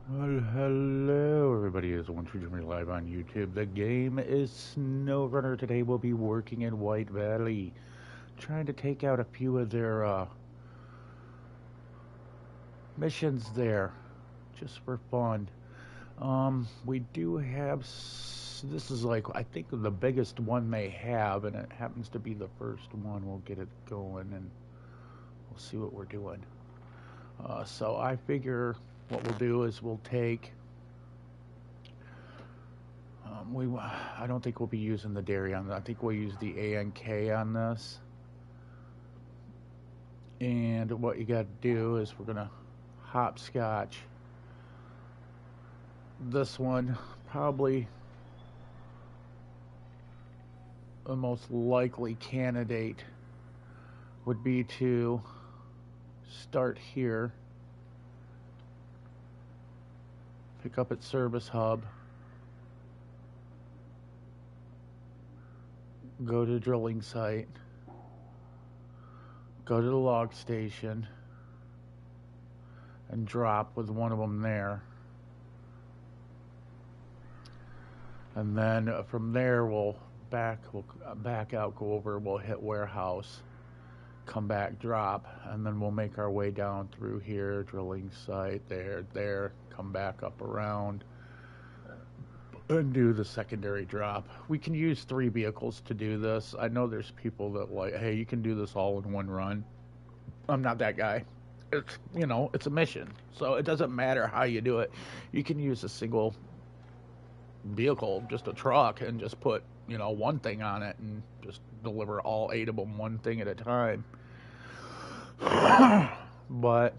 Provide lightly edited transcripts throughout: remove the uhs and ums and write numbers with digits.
Well, hello everybody, it's One True Dreamer live on YouTube. The game is Snowrunner. Today we'll be working in White Valley, trying to take out a few of their missions there, just for fun. We do have, this is like, I think the biggest one they have, and it happens to be the first one. We'll get it going and we'll see what we're doing. So I figure what we'll do is we'll take I don't think we'll be using the dairy on that. I think we'll use the ANK on this. And what you got to do is we're gonna hopscotch this one. Probably the most likely candidate would be to start here, pick up at service hub, go to drilling site, go to the log station, and drop with one of them there. And then from there we'll back out, go over, we'll hit warehouse, come back, drop, and then we'll make our way down through here, drilling site, there, come back up around, and do the secondary drop. We can use 3 vehicles to do this. I know there's people that like, hey, you can do this all in one run. I'm not that guy. It's, it's a mission, so it doesn't matter how you do it. You can use a single vehicle, just a truck, and just put, one thing on it and just deliver all 8 of them one thing at a time. But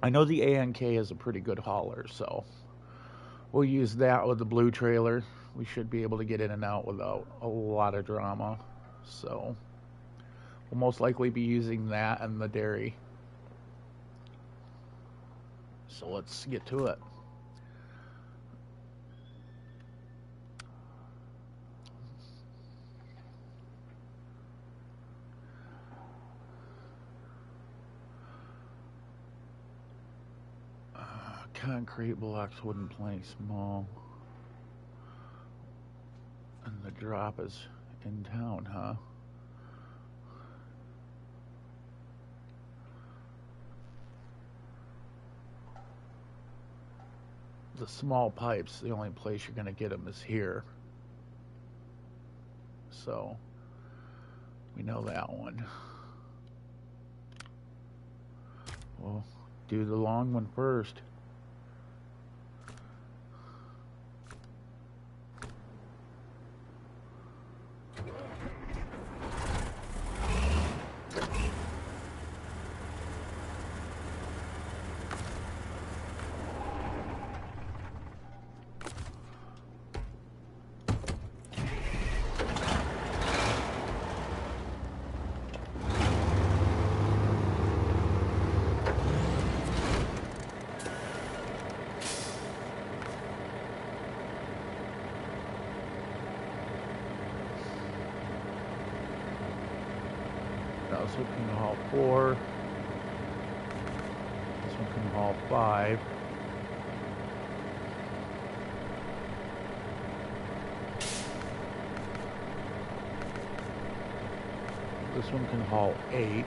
I know the ANK is a pretty good hauler, so we'll use that with the blue trailer. We should be able to get in and out without a lot of drama. So we'll most likely be using that and the dairy. So let's get to it. Concrete blocks, wooden planks, small. And the drop is in town, huh? The small pipes, the only place you're going to get them is here. So we know that one. We'll do the long one first. This one can haul 4. This one can haul 5. This one can haul 8.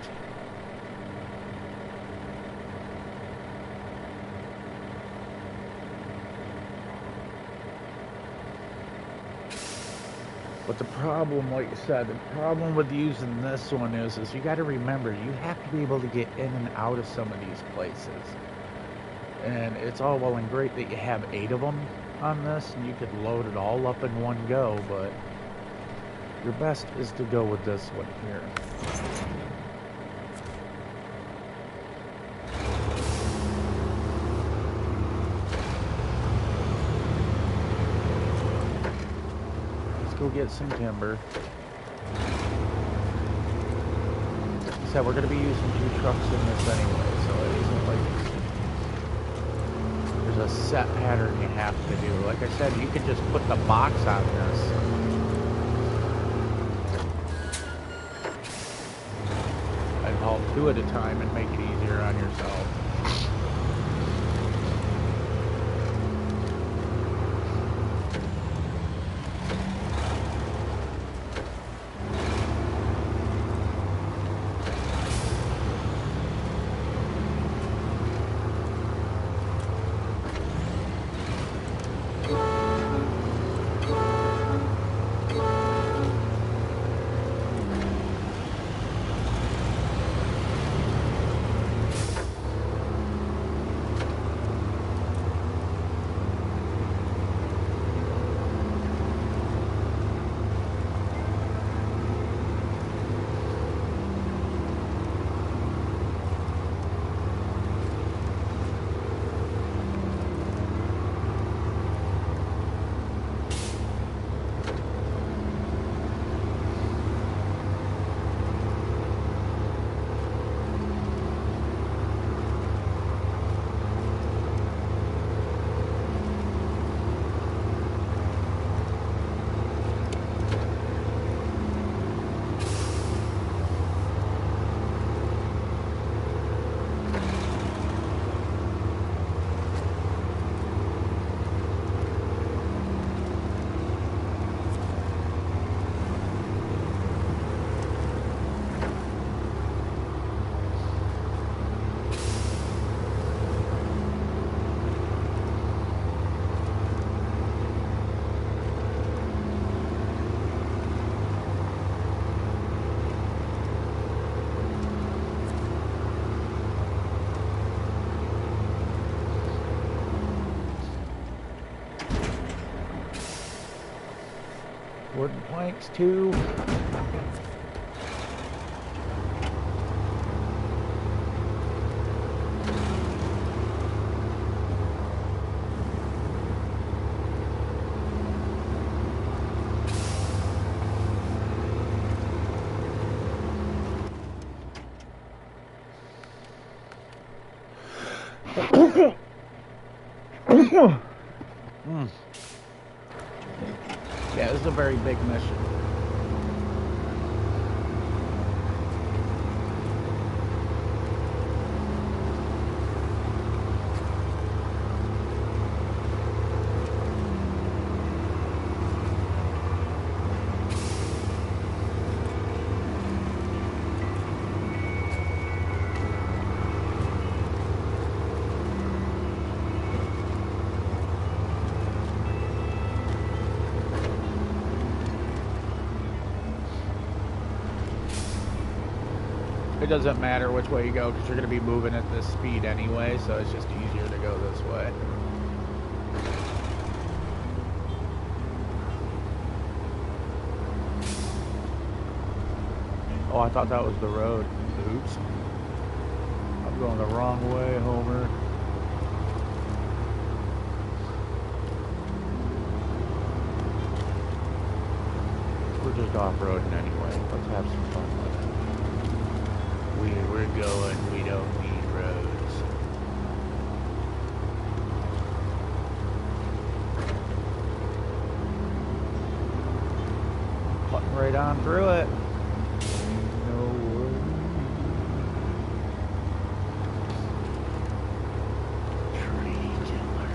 But the problem, like you said, the problem with using this one is you got to remember, you have to be able to get in and out of some of these places. And it's all well and great that you have 8 of them on this, and you could load it all up in one go, but your best is to go with this one here. Go get some timber. Like I said, we're going to be using 2 trucks in this anyway, so it isn't like there's a set pattern you have to do. Like I said, you could just put the box on this and haul 2 at a time and make it easier on yourself. Wooden planks too. Yeah, this is a very big mission. It doesn't matter which way you go because you're going to be moving at this speed anyway, so it's just easier to go this way. Oh, I thought that was the road. Oops. I'm going the wrong way, Homer. We're just off-roading anyway. Let's have some fun with it. We're going, we don't need roads. Cutting right on through it. No worries. Tree tiller.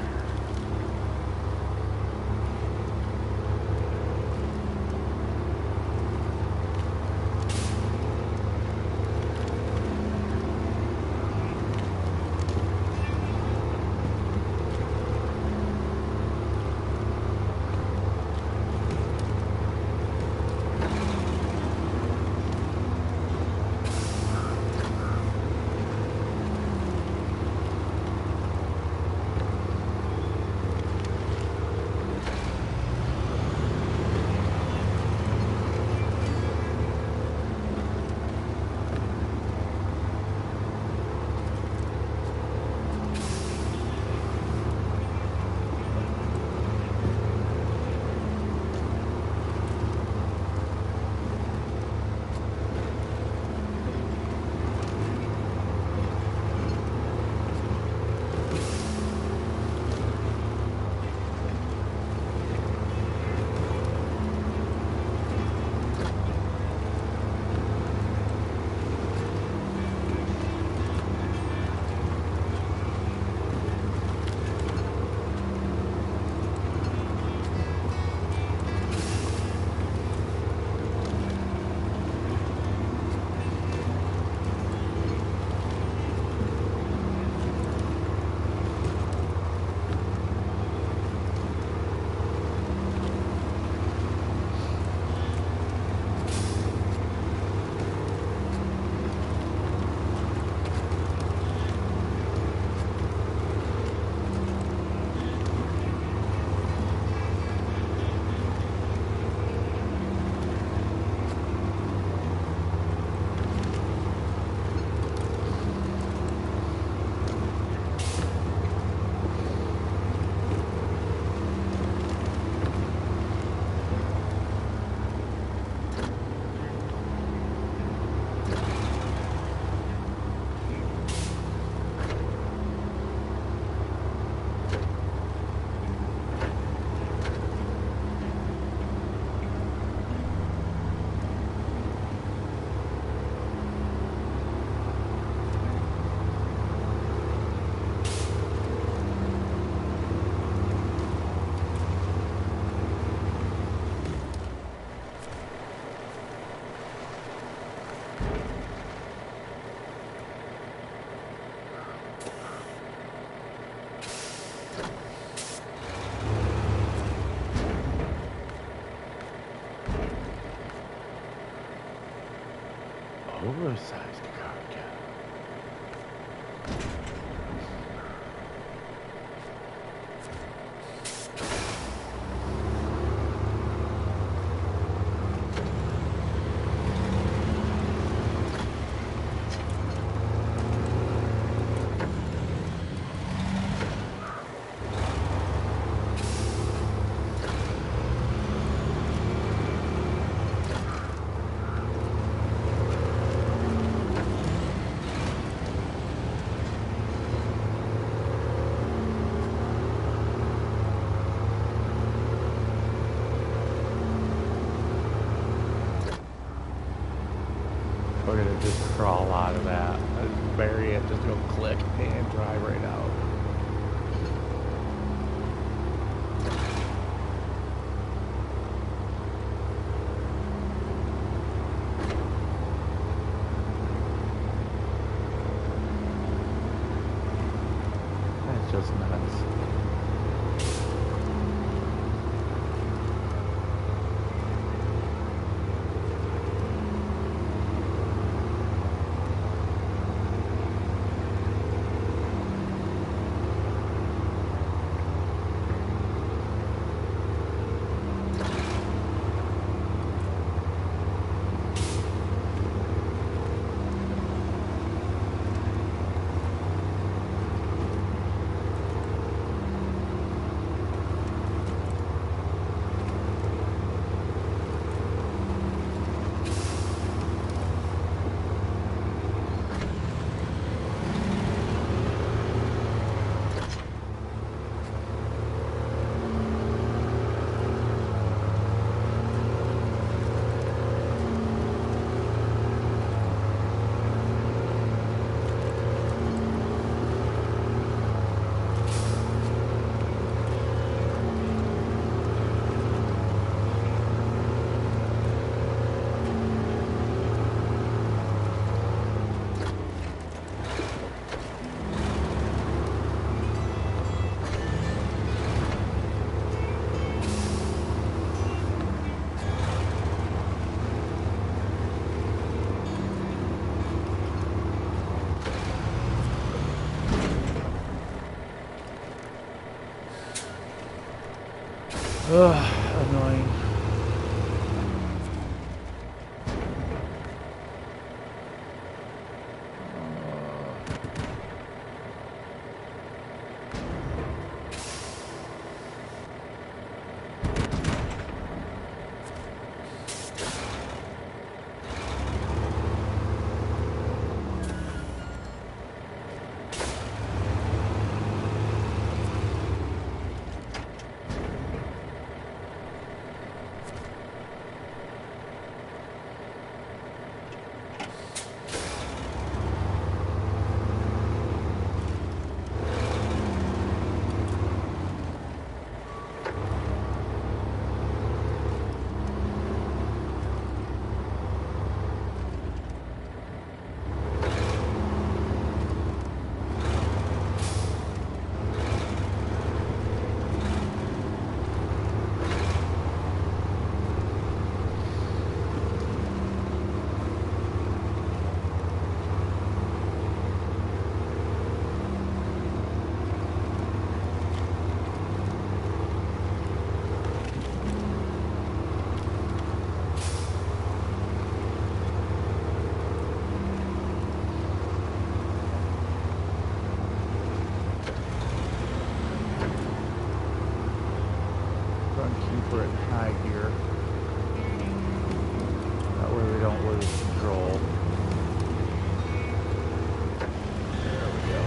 Oversized cargo. dry right out. That's just nuts. Ugh, annoying. Keep it high gear. That way we don't lose control. There we go.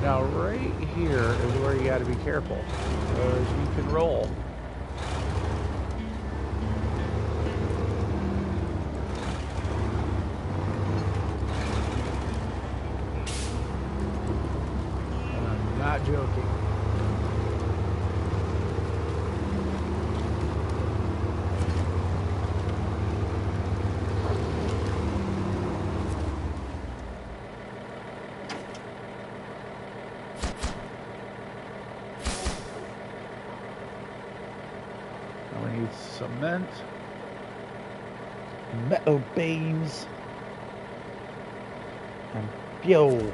Now right here is where you got to be careful, because you can roll. And I'm not joking. We need cement, metal beams, and fuel.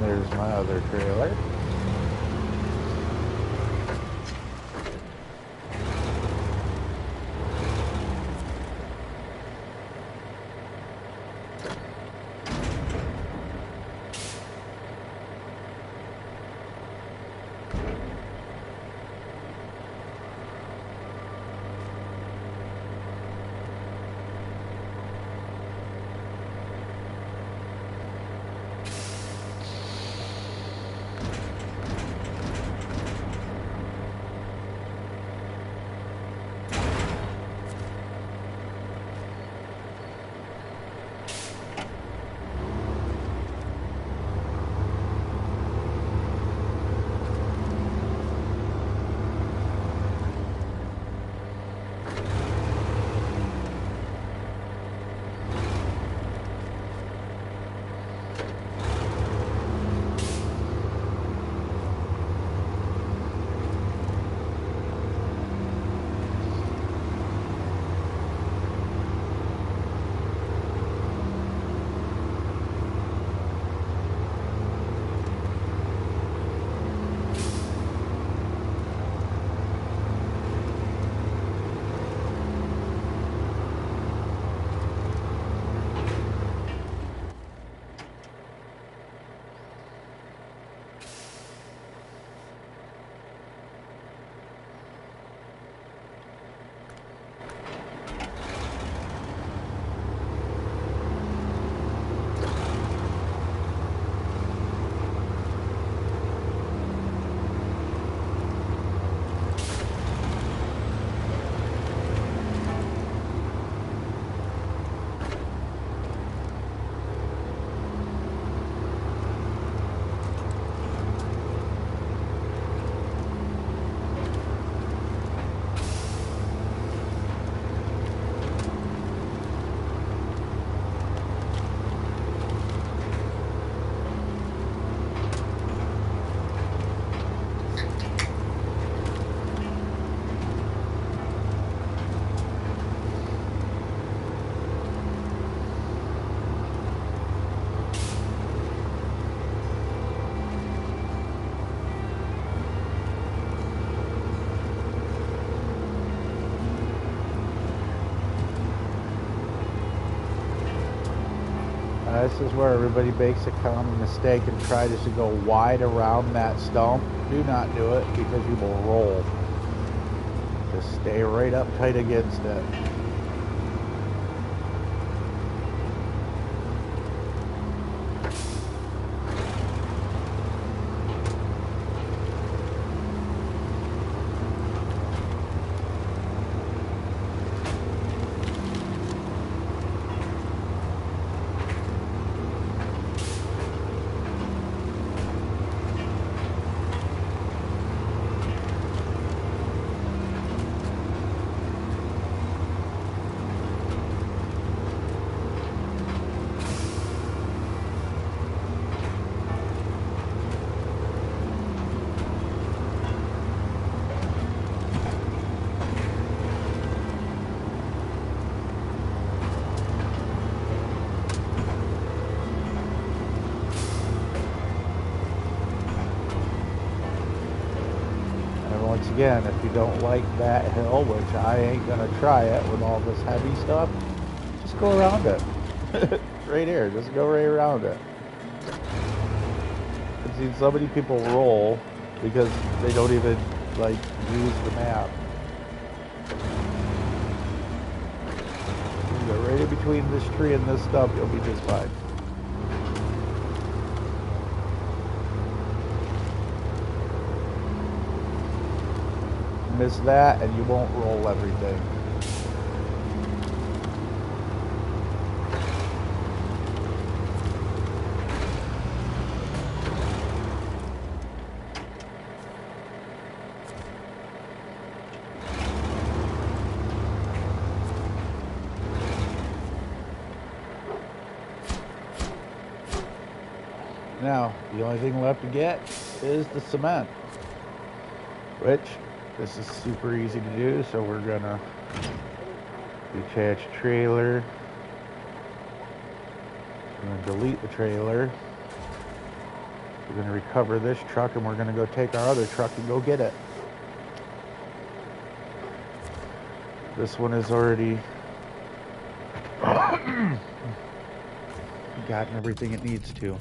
there's my other trailer. This is where everybody makes a common mistake and tries to go wide around that stump. Do not do it because you will roll. Just stay right up tight against it. Once again, if you don't like that hill, which I ain't gonna try it with all this heavy stuff, just go around it. Right here, just go right around it. I've seen so many people roll because they don't even like use the map. You go right in between this tree and this stump, you'll be just fine. Miss that and you won't roll everything. Now, the only thing left to get is the cement, which this is super easy to do, so we're gonna detach trailer. I'm gonna delete the trailer. We're going to recover this truck, and we're going to go take our other truck and go get it. This one is already gotten everything it needs to.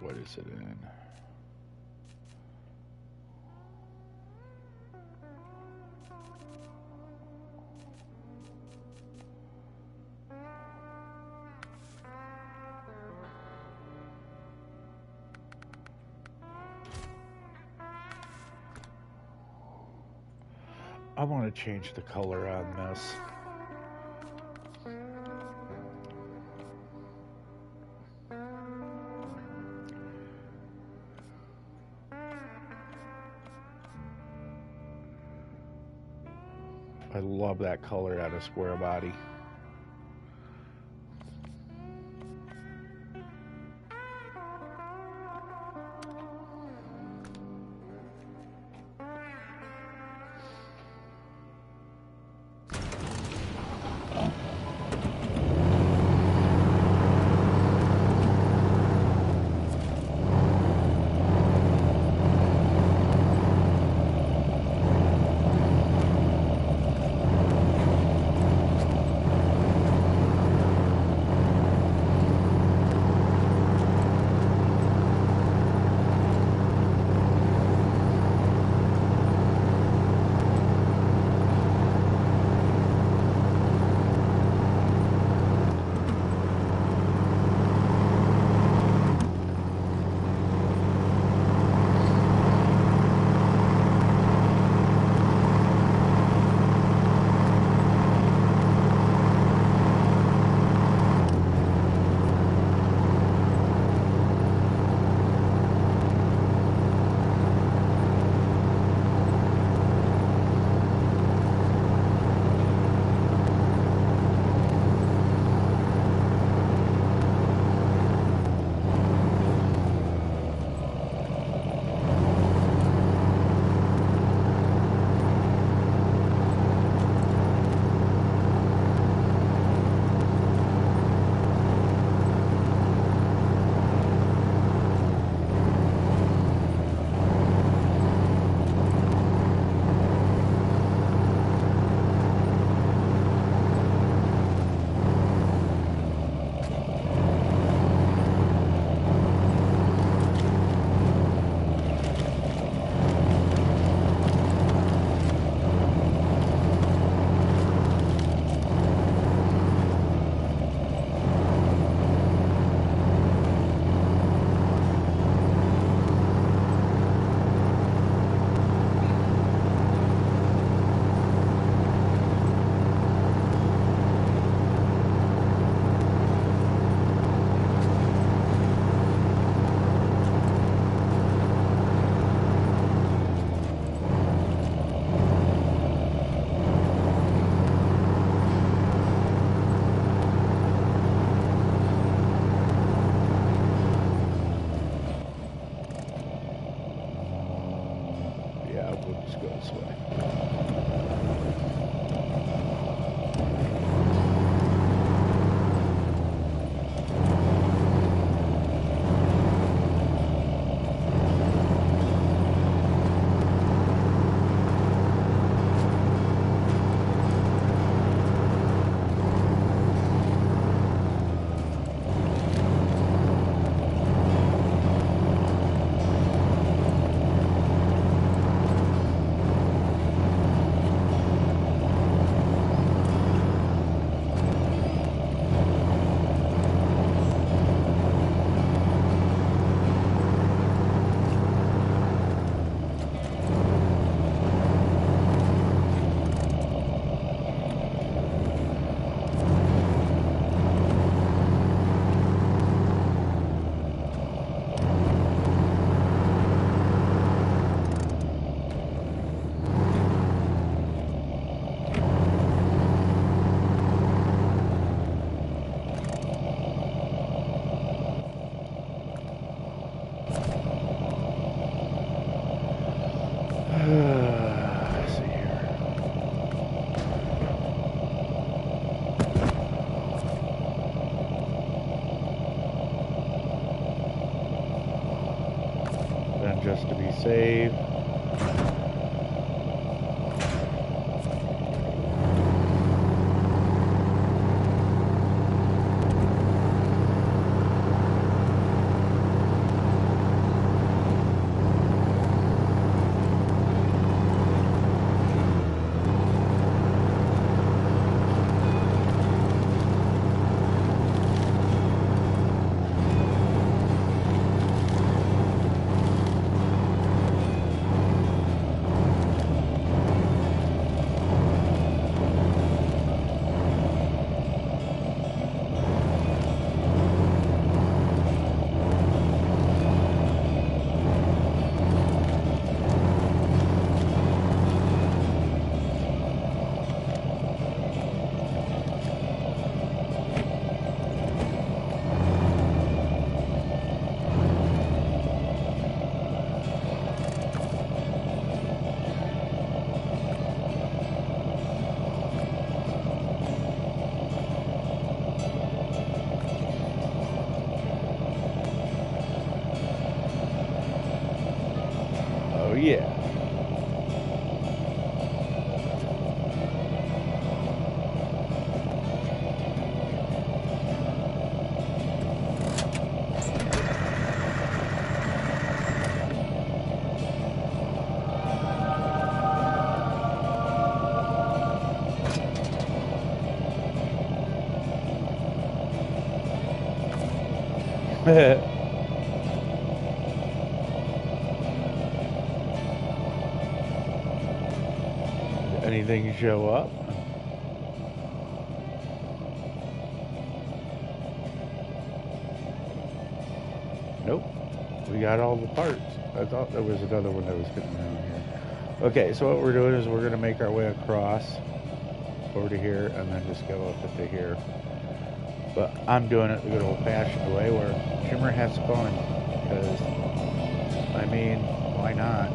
What is it in? I want to change the color on this. I love that color on a square body. just to be safe. Oh yeah. Anything show up? Nope. We got all the parts. I thought there was another one that was getting around here. Okay, so what we're doing is we're going to make our way across over to here and then just go up to here. But I'm doing it the good old-fashioned way where Jimmer has fun. Because, I mean, why not?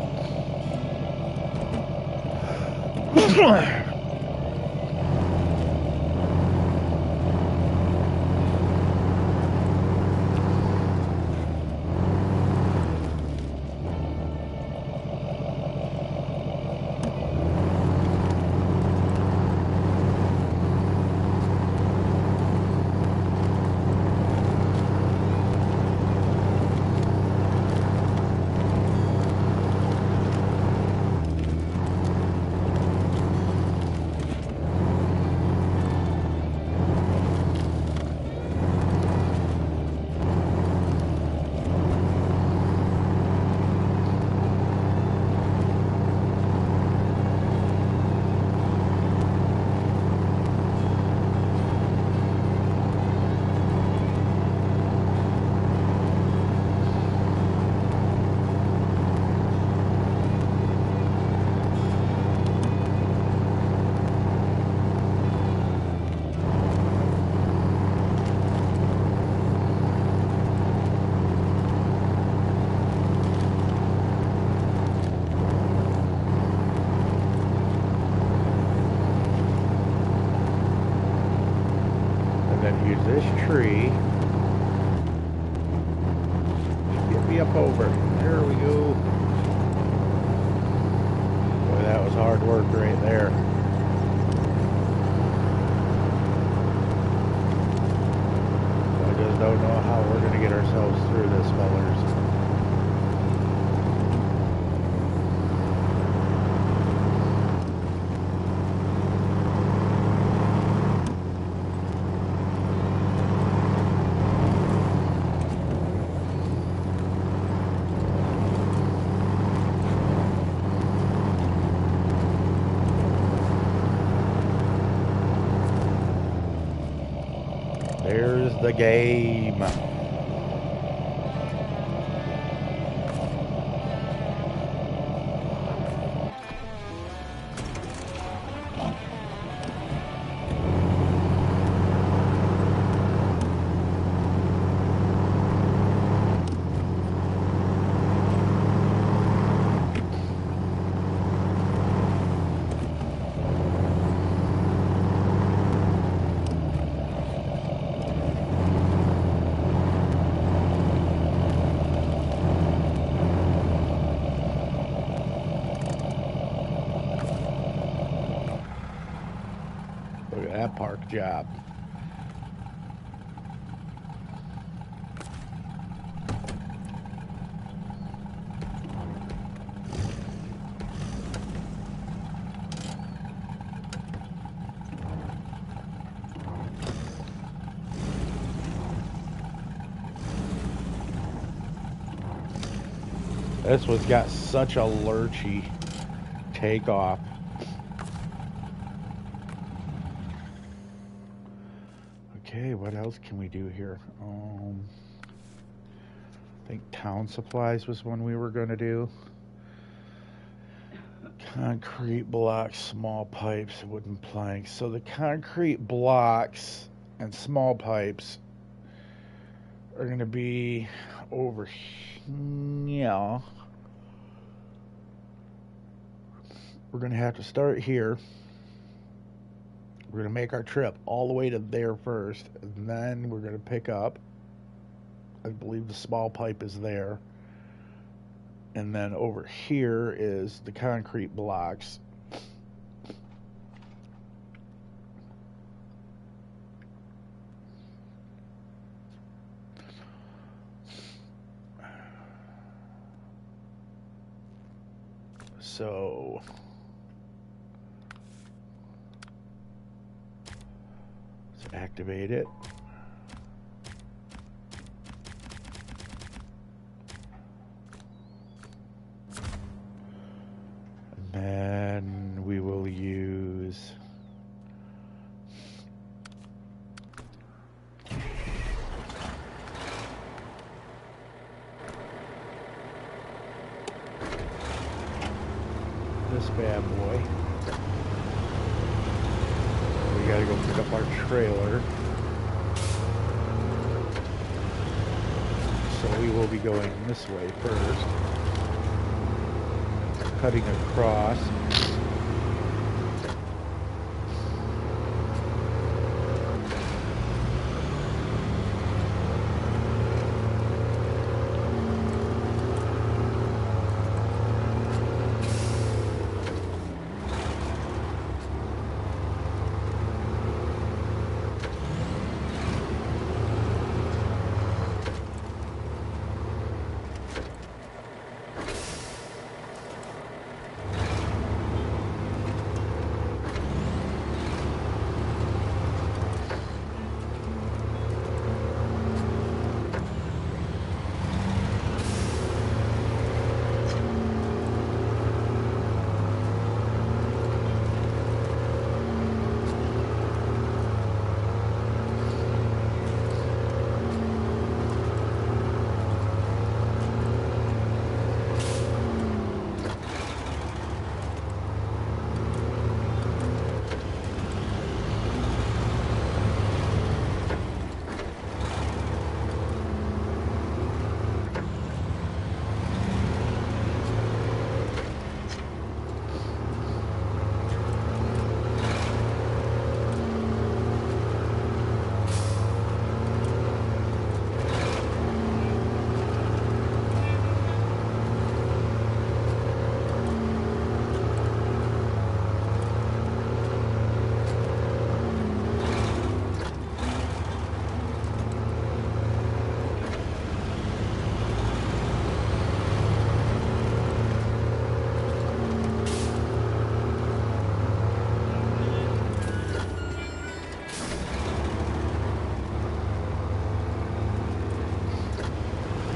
Then use this tree. Get me up over. There we go. Boy, that was hard work right there. I just don't know how we're going to get ourselves through this, fellers. There's the game. that park job. This one's got such a lurchy takeoff. Okay, what else can we do here? I think town supplies was one we were going to do. Concrete blocks, small pipes, wooden planks. So the concrete blocks and small pipes are going to be over here. We're going to have to start here. We're going to make our trip all the way to there first, and then we're going to pick up. I believe the small pipe is there. And then over here is the concrete blocks. So let's activate it. And then we will use this bad boy. We gotta go pick up our trailer. So we will be going this way first. Cutting across.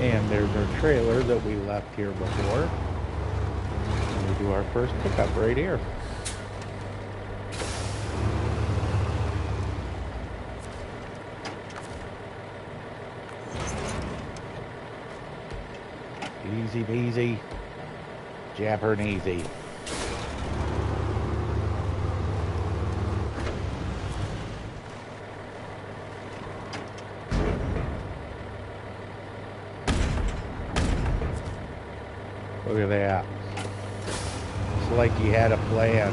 And there's our trailer that we left here before. And we do our first pickup right here. Easy peasy, Japanese. Look at that. It's like you had a plan.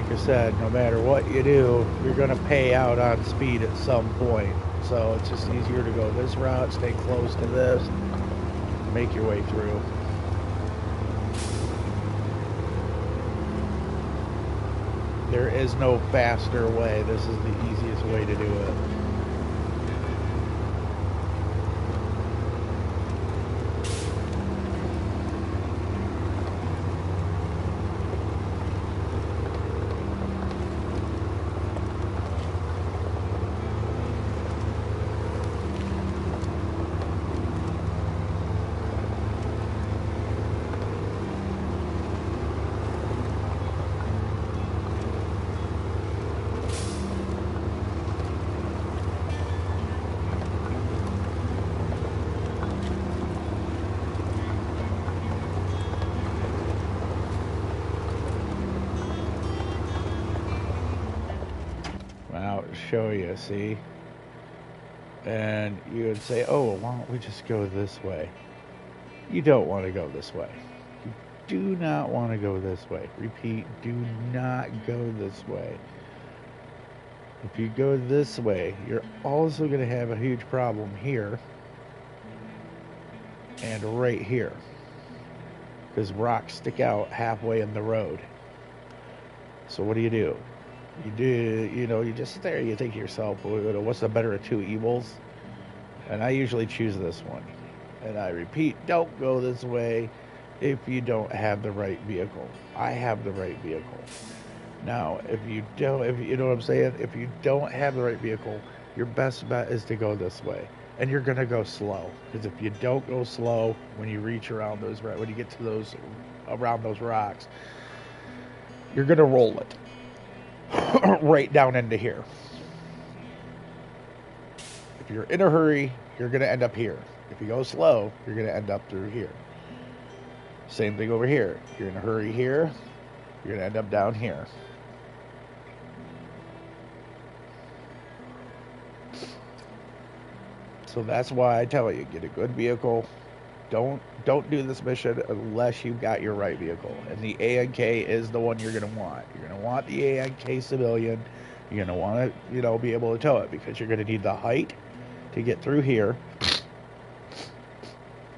like I said, no matter what you do, you're going to pay out on speed at some point. So it's just easier to go this route, stay close to this, make your way through. There is no faster way. This is the easiest way to do it. I'll show you, see? And you would say, oh, why don't we just go this way? You don't want to go this way. You do not want to go this way. Repeat, do not go this way. If you go this way, you're also going to have a huge problem here and right here, because rocks stick out halfway in the road. So what do? You just sit there, you think to yourself, what's the better of two evils? And I usually choose this one. And I repeat, don't go this way if you don't have the right vehicle. I have the right vehicle. Now, if you know what I'm saying, if you don't have the right vehicle, your best bet is to go this way. And you're going to go slow. Because if you don't go slow, when you reach around when you get to around those rocks, you're going to roll it right down into here. If you're in a hurry, you're going to end up here. If you go slow, you're going to end up through here. Same thing over here. If you're in a hurry here, you're going to end up down here. So that's why I tell you, get a good vehicle. Don't do this mission unless you've got your right vehicle. And the ANK is the one you're going to want. You're going to want the ANK civilian. You're going to want to, be able to tow it, because you're going to need the height to get through here.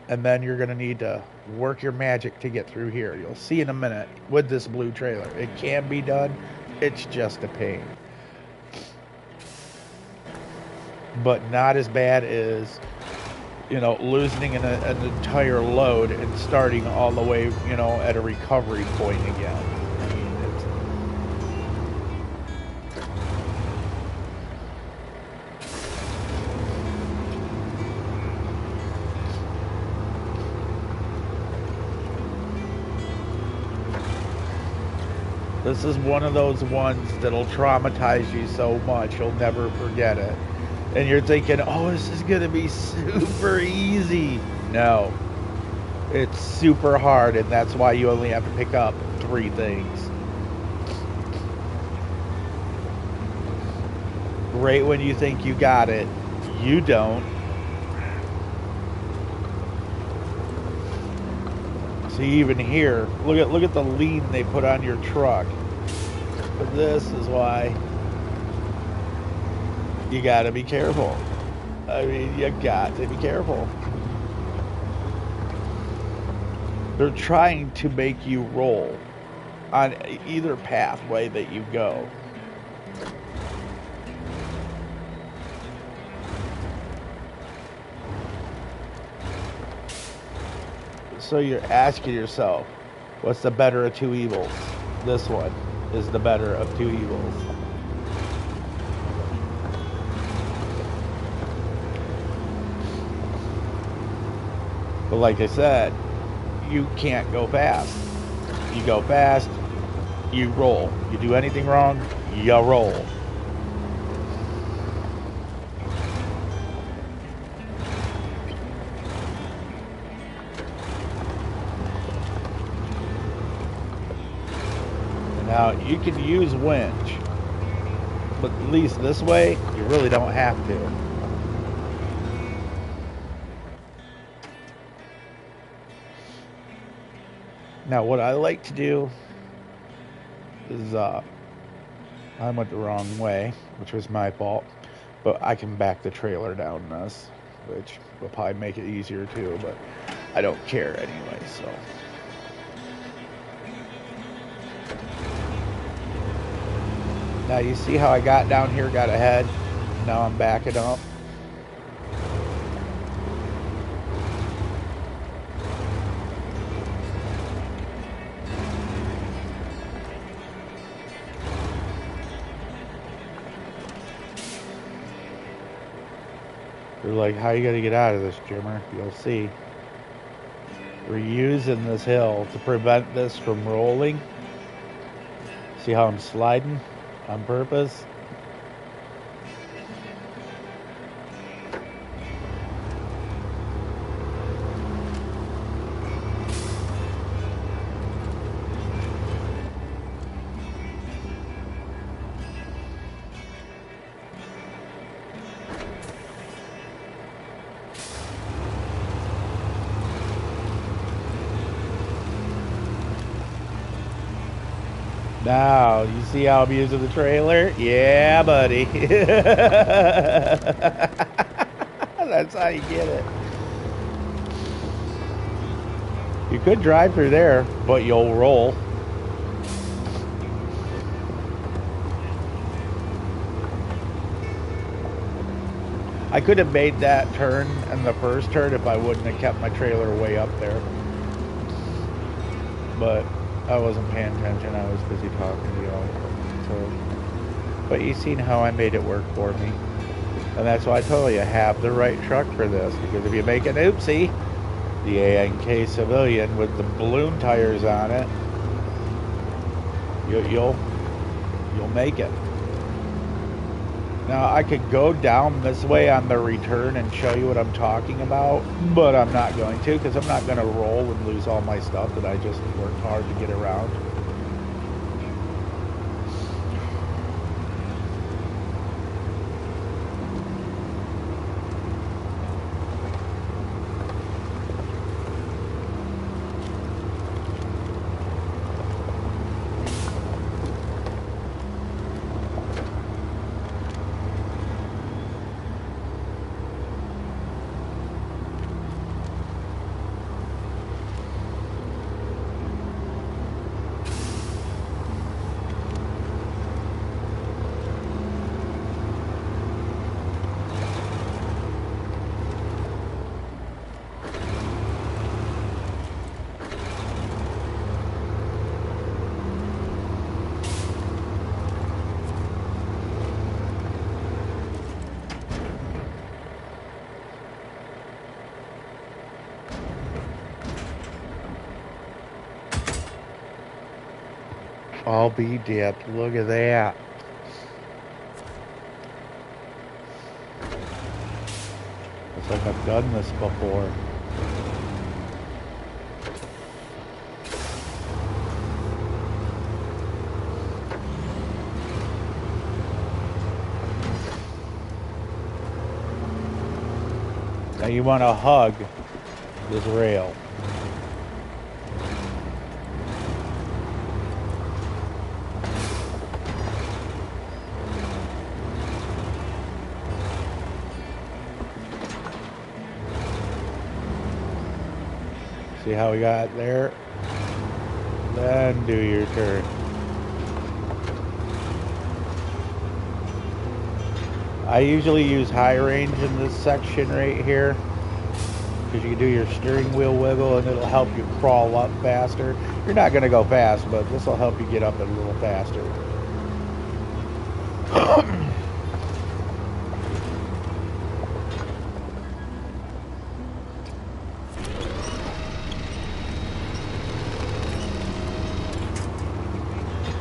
And then you're going to need to work your magic to get through here. You'll see in a minute with this blue trailer. It can be done. It's just a pain. But not as bad as losing an entire load and starting all the way, at a recovery point again. I mean, this is one of those ones that'll traumatize you so much you'll never forget it. And you're thinking, oh, this is going to be super easy. No. It's super hard, and that's why you only have to pick up 3 things. Right when you think you got it, you don't. See, even here, look at the lean they put on your truck. But this is why you gotta be careful. I mean, you got to be careful. They're trying to make you roll on either pathway that you go. So you're asking yourself, what's the better of two evils? This one is the better of two evils. But like I said, you can't go fast. You go fast, you roll. You do anything wrong, you roll. Now, you can use winch, but at least this way, you really don't have to. Now, what I like to do is I went the wrong way, which was my fault. But I can back the trailer down this, which will probably make it easier too, but I don't care anyway, so. Now you see how I got down here, got ahead. Now I'm backing up. They're like, how you gonna get out of this, Jimmer? You'll see. We're using this hill to prevent this from rolling. See how I'm sliding on purpose? Now, you see how I'm using the trailer? Yeah, buddy. That's how you get it. You could drive through there, but you'll roll. I could have made that turn and the first turn if I wouldn't have kept my trailer way up there. But I wasn't paying attention. I was busy talking to y'all. So, but you seen how I made it work for me. And that's why I told you, have the right truck for this. Because if you make an oopsie, the ANK Civilian with the balloon tires on it, you'll make it. Now I could go down this way on the return and show you what I'm talking about, but I'm not going to, because I'm not going to roll and lose all my stuff that I just worked hard to get around. I'll be dipped. Look at that. Looks like I've done this before. Now you want to hug this rail. See how we got there? Then do your turn. I usually use high range in this section right here, because you can do your steering wheel wiggle and it'll help you crawl up faster. You're not going to go fast, but this will help you get up a little faster.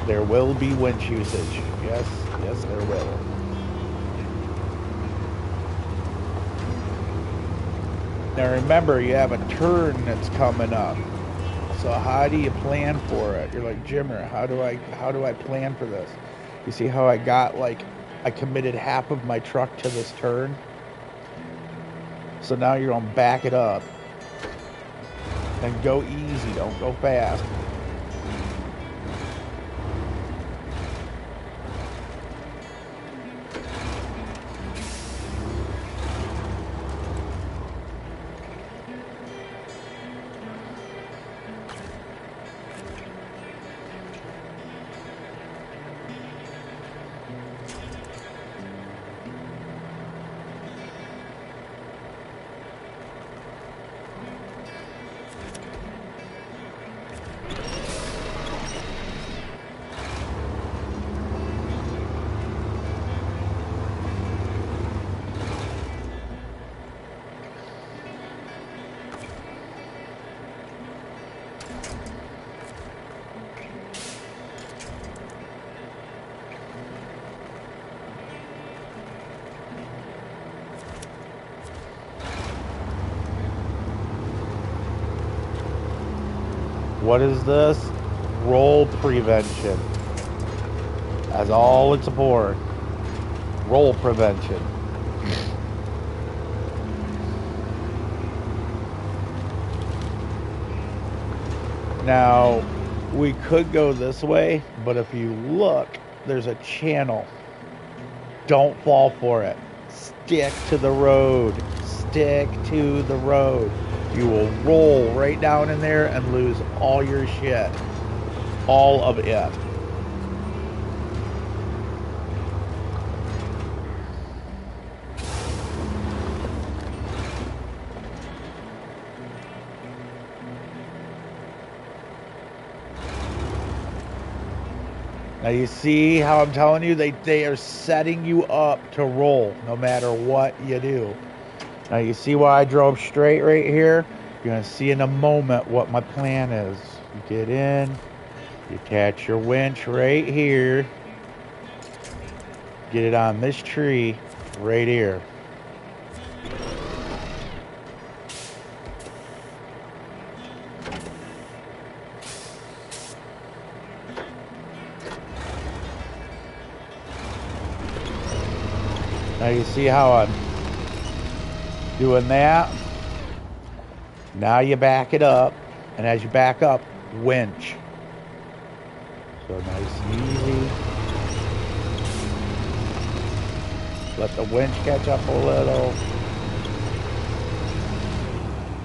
There will be winch usage. Yes, yes, there will. Now remember, you have a turn that's coming up. So how do you plan for it? You're like, Jimmer, how do I plan for this? You see how I got, like, I committed half of my truck to this turn? So now you're gonna back it up. And go easy, don't go fast. What is this? Roll prevention. That's all it's for. Roll prevention. Now, we could go this way, but if you look, there's a channel. Don't fall for it. Stick to the road. Stick to the road. You will roll right down in there and lose all your shit. All of it. Now you see how I'm telling you, they are setting you up to roll no matter what you do. Now you see why I drove straight right here? You're going to see in a moment what my plan is. You get in, you attach your winch right here, get it on this tree right here. Now you see how I'm doing that? Now you back it up, and as you back up, winch. So nice and easy. Let the winch catch up a little.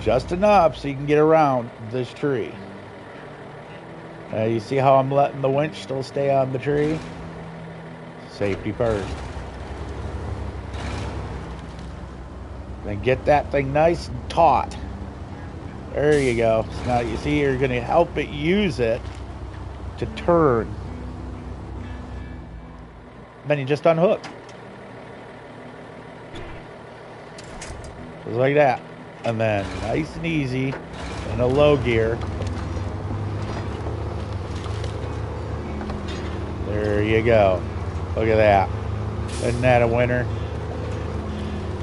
Just enough so you can get around this tree. Now you see how I'm letting the winch still stay on the tree? Safety first. Then get that thing nice and taut. There you go. So now you see you're going to help it use it to turn. Then you just unhook. Just like that. And then nice and easy in a low gear. There you go. Look at that. Isn't that a winner?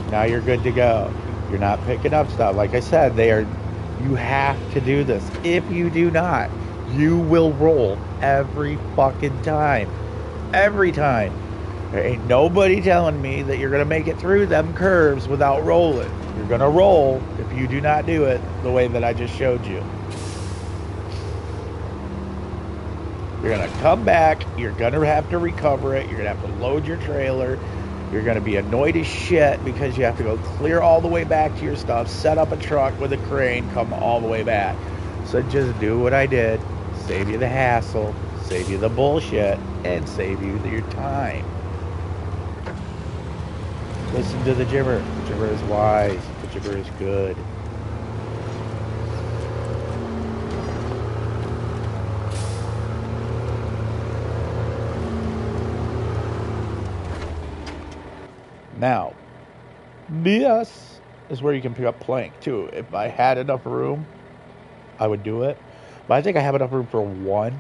Now you're good to go. You're not picking up stuff. Like I said, you have to do this. If you do not, you will roll every fucking time. Every time. There ain't nobody telling me that you're going to make it through them curves without rolling. You're going to roll if you do not do it the way that I just showed you. You're going to come back. You're going to have to recover it. You're going to have to load your trailer. You're going to be annoyed as shit because you have to go clear all the way back to your stuff, set up a truck with a crane, come all the way back. So just do what I did. Save you the hassle, save you the bullshit, and save you your time. Listen to the gibber. The gibber is wise. The gibber is good. Now, this is where you can pick up plank too. If I had enough room, I would do it. But I think I have enough room for one.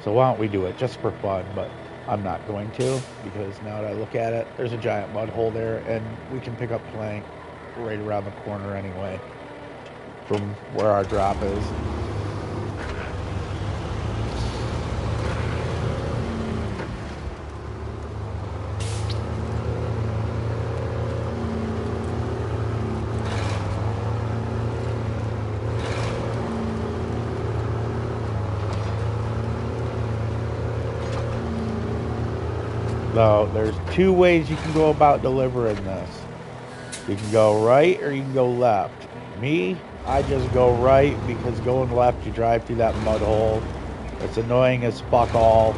So why don't we do it just for fun? But I'm not going to, because now that I look at it, there's a giant mud hole there, and we can pick up plank right around the corner anyway from where our drop is. So there's two ways you can go about delivering this. You can go right or you can go left. Me, I just go right because going left you drive through that mud hole. It's annoying as fuck all.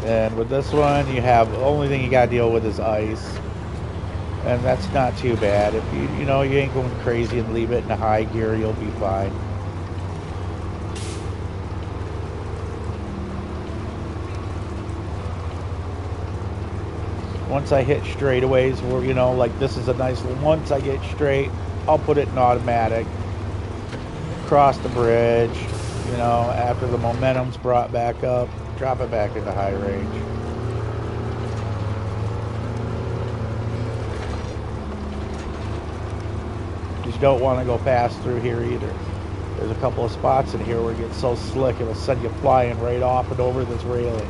And with this one you have, the only thing you gotta deal with is ice. And that's not too bad. If you know you ain't going crazy and leave it in a high gear, you'll be fine. Once I hit straightaways where, you know, like this is a nice one. Once I get straight, I'll put it in automatic. Cross the bridge, you know, after the momentum's brought back up, drop it back into high range. Just don't want to go fast through here either. There's a couple of spots in here where it gets so slick it'll send you flying right off and over this railing.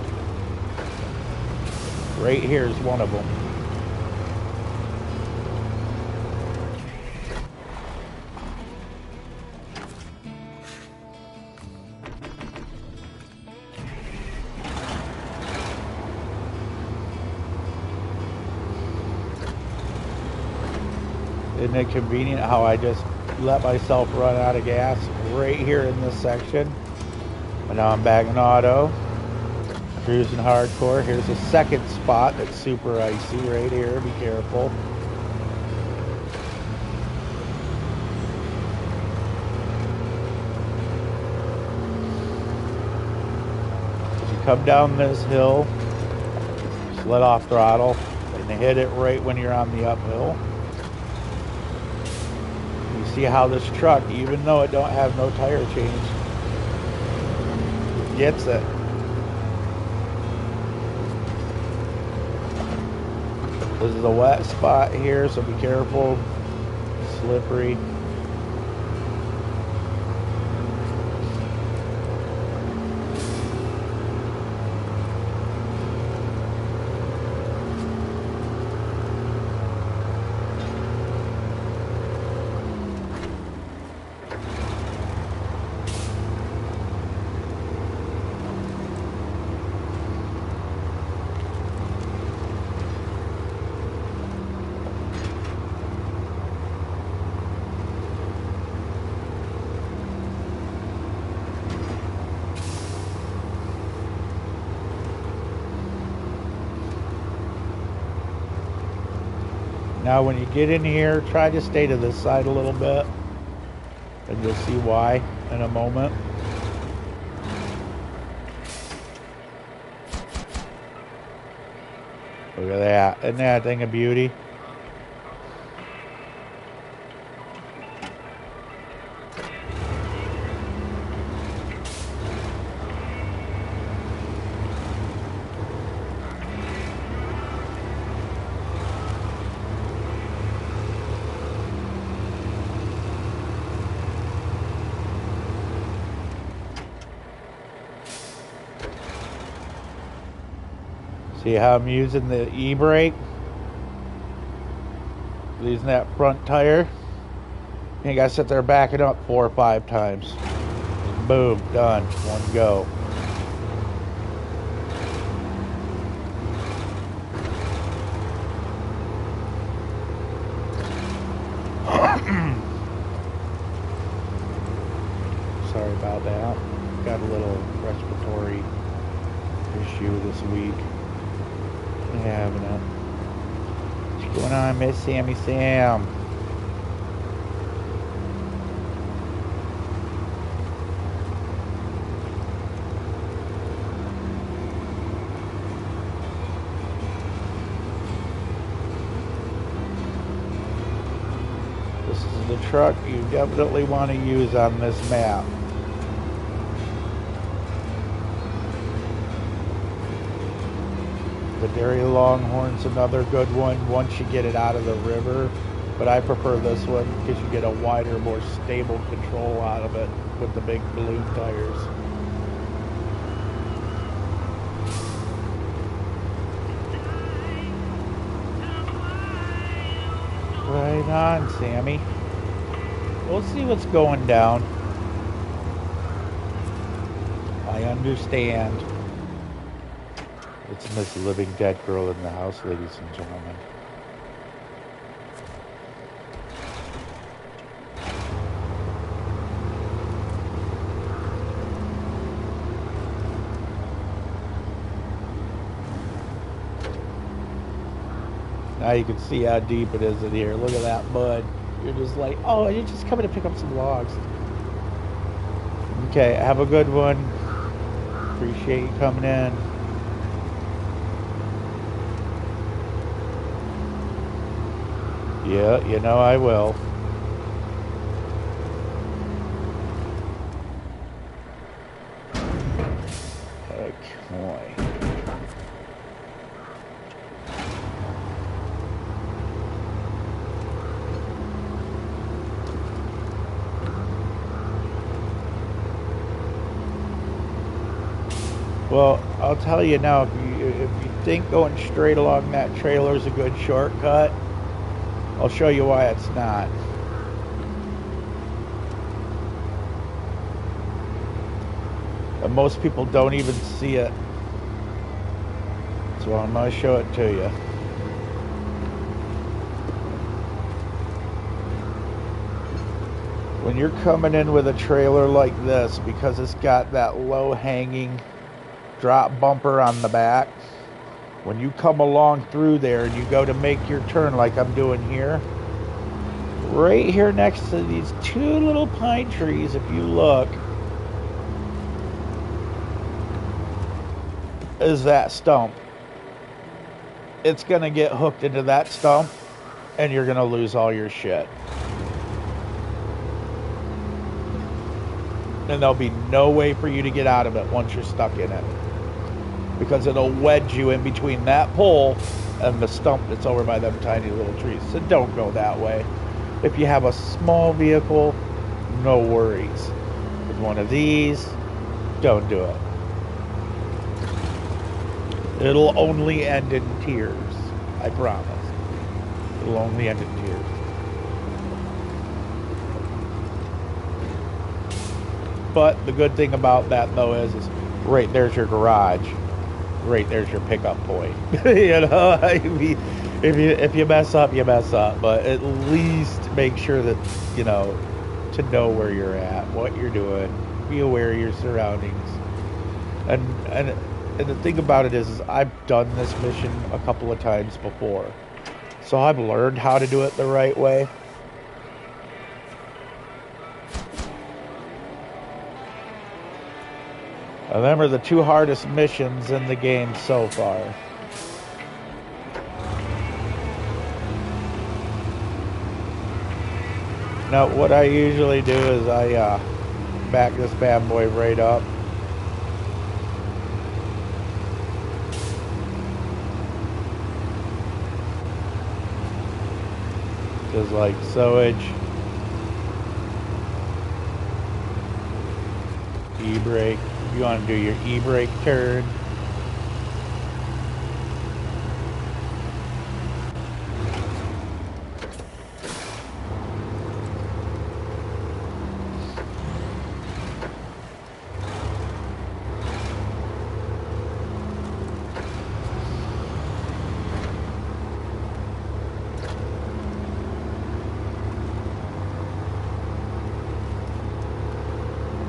Right here is one of them. Isn't it convenient how I just let myself run out of gas right here in this section? But now I'm back in auto, cruising hardcore. Here's a second spot that's super icy right here. Be careful. As you come down this hill, just let off throttle and hit it right when you're on the uphill. See how this truck, even though it don't have no tire change, gets it. This is a wet spot here, so be careful. Slippery. Now when you get in here, try to stay to this side a little bit, and you'll see why in a moment. Look at that. Isn't that a thing of beauty? See how I'm using the e-brake? Using that front tire. You gotta sit there backing up 4 or 5 times. Boom, done. One go. Sorry about that. Got a little respiratory issue this week. Having it. What's going on, Miss Sammy Sam? This is the truck you definitely want to use on this map. The Dairy Longhorn's another good one once you get it out of the river, but I prefer this one because you get a wider, more stable control out of it with the big balloon tires. Right on, Sammy. We'll see what's going down. I understand. It's Miss Living Dead Girl in the house, ladies and gentlemen. Now you can see how deep it is in here. Look at that mud. You're just like, oh, you're just coming to pick up some logs. Okay, have a good one. Appreciate you coming in. Yeah, you know I will. Okay. Well, I'll tell you now, if you think going straight along that trailer is a good shortcut, I'll show you why it's not. And most people don't even see it. So I'm going to show it to you. When you're coming in with a trailer like this, because it's got that low hanging drop bumper on the back, when you come along through there and you go to make your turn like I'm doing here, right here next to these two little pine trees, if you look, is that stump. It's going to get hooked into that stump and you're going to lose all your shit. And there'll be no way for you to get out of it once you're stuck in it, because it'll wedge you in between that pole and the stump that's over by them tiny little trees. So don't go that way. If you have a small vehicle, no worries. With one of these, don't do it. It'll only end in tears. I promise. It'll only end in tears. But the good thing about that, though, is right there's your garage. Right there's your pickup point. You know, I mean, if you mess up, you mess up. But at least make sure that, you know, to know where you're at, what you're doing, be aware of your surroundings. And the thing about it is I've done this mission a couple of times before, so I've learned how to do it the right way. And them are the two hardest missions in the game so far. Now, what I usually do is I back this bad boy right up. Just like sewage. E-brake. You want to do your e-brake turn.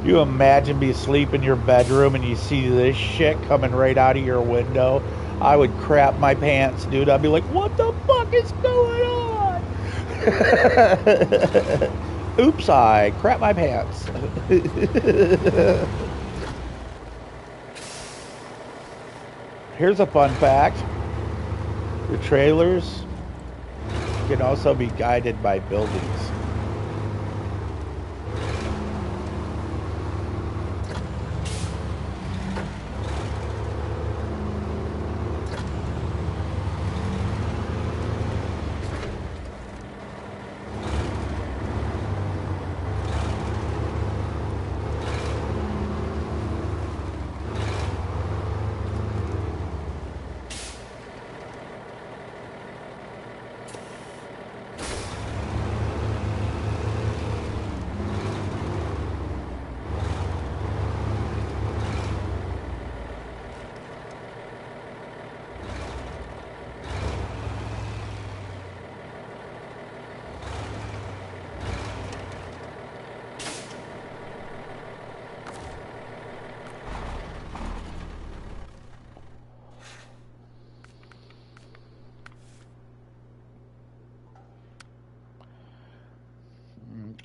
You imagine being asleep in your bedroom and you see this shit coming right out of your window? I would crap my pants, dude. I'd be like, what the fuck is going on? Oops, I crap my pants. Here's a fun fact. Your trailers can also be guided by buildings.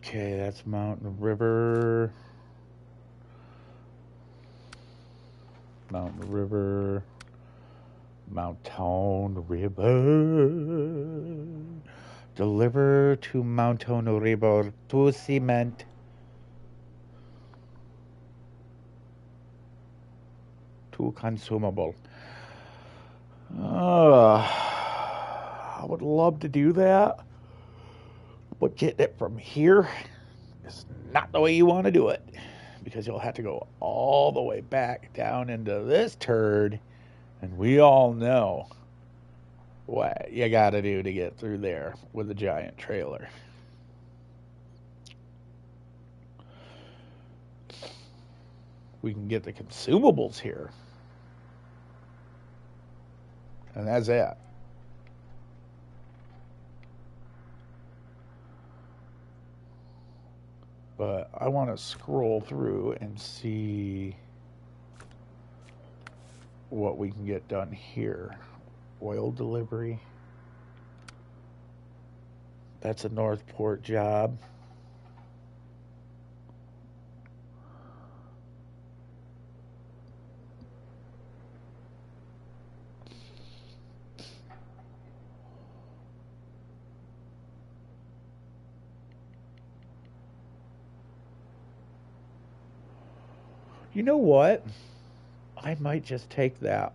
Okay, that's Mountain River. Mountain River. Mountain River. Deliver to Mountain River to cement. To consumable. I would love to do that. But getting it from here is not the way you want to do it. because you'll have to go all the way back down into this turd, and we all know what you got to do to get through there with a giant trailer. We can get the consumables here, and that's it. But I want to scroll through and see what we can get done here. Oil delivery. That's a Northport job. You know what? I might just take that.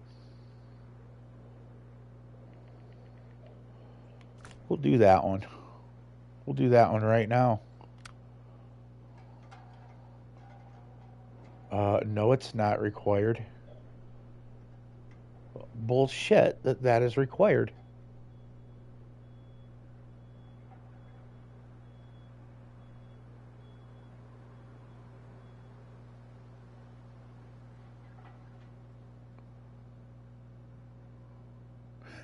We'll do that one. We'll do that one right now. No, it's not required. Bullshit, that is required.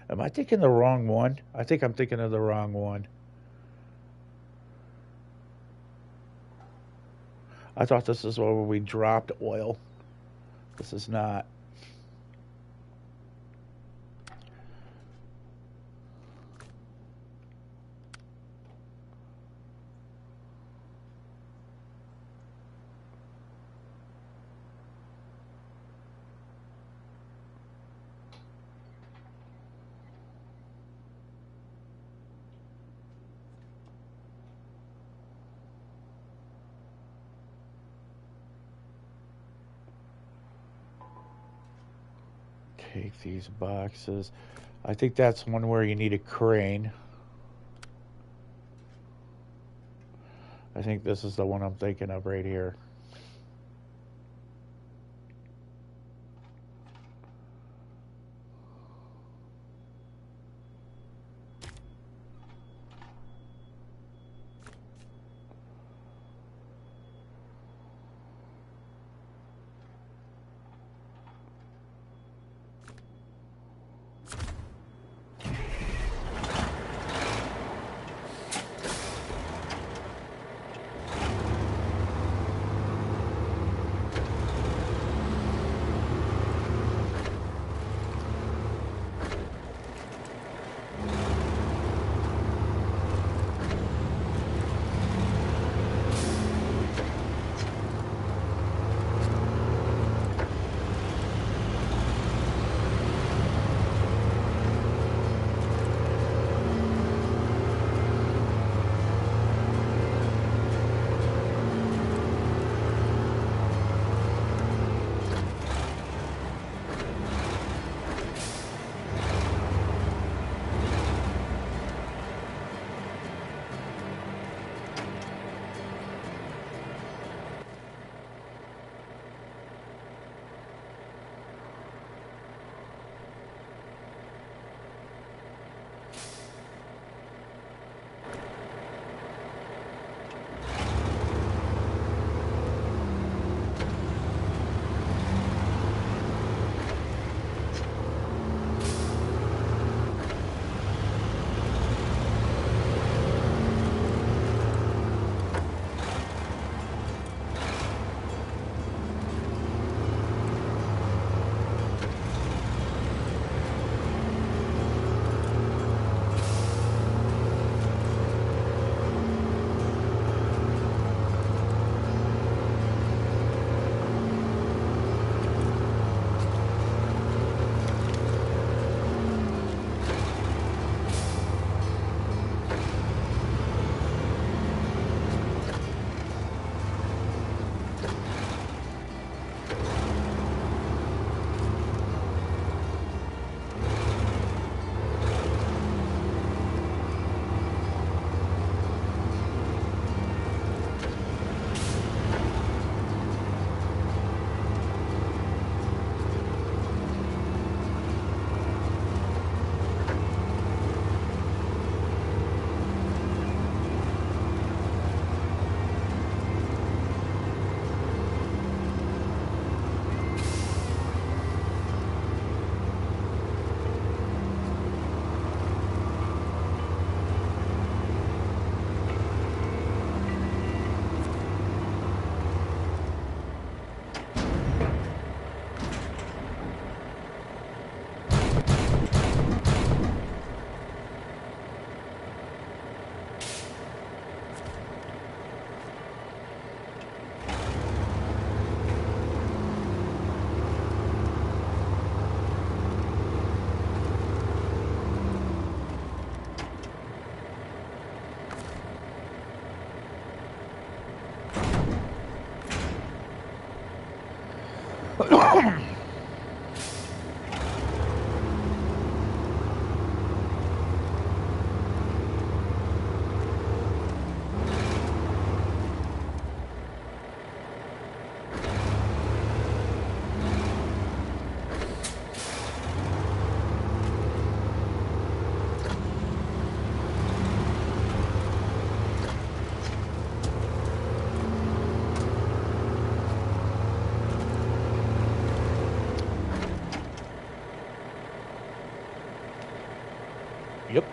Am I thinking the wrong one? I think I'm thinking of the wrong one. I thought this is where we dropped oil. This is not. Take these boxes. I think that's one where you need a crane. I think this is the one I'm thinking of right here. Yep.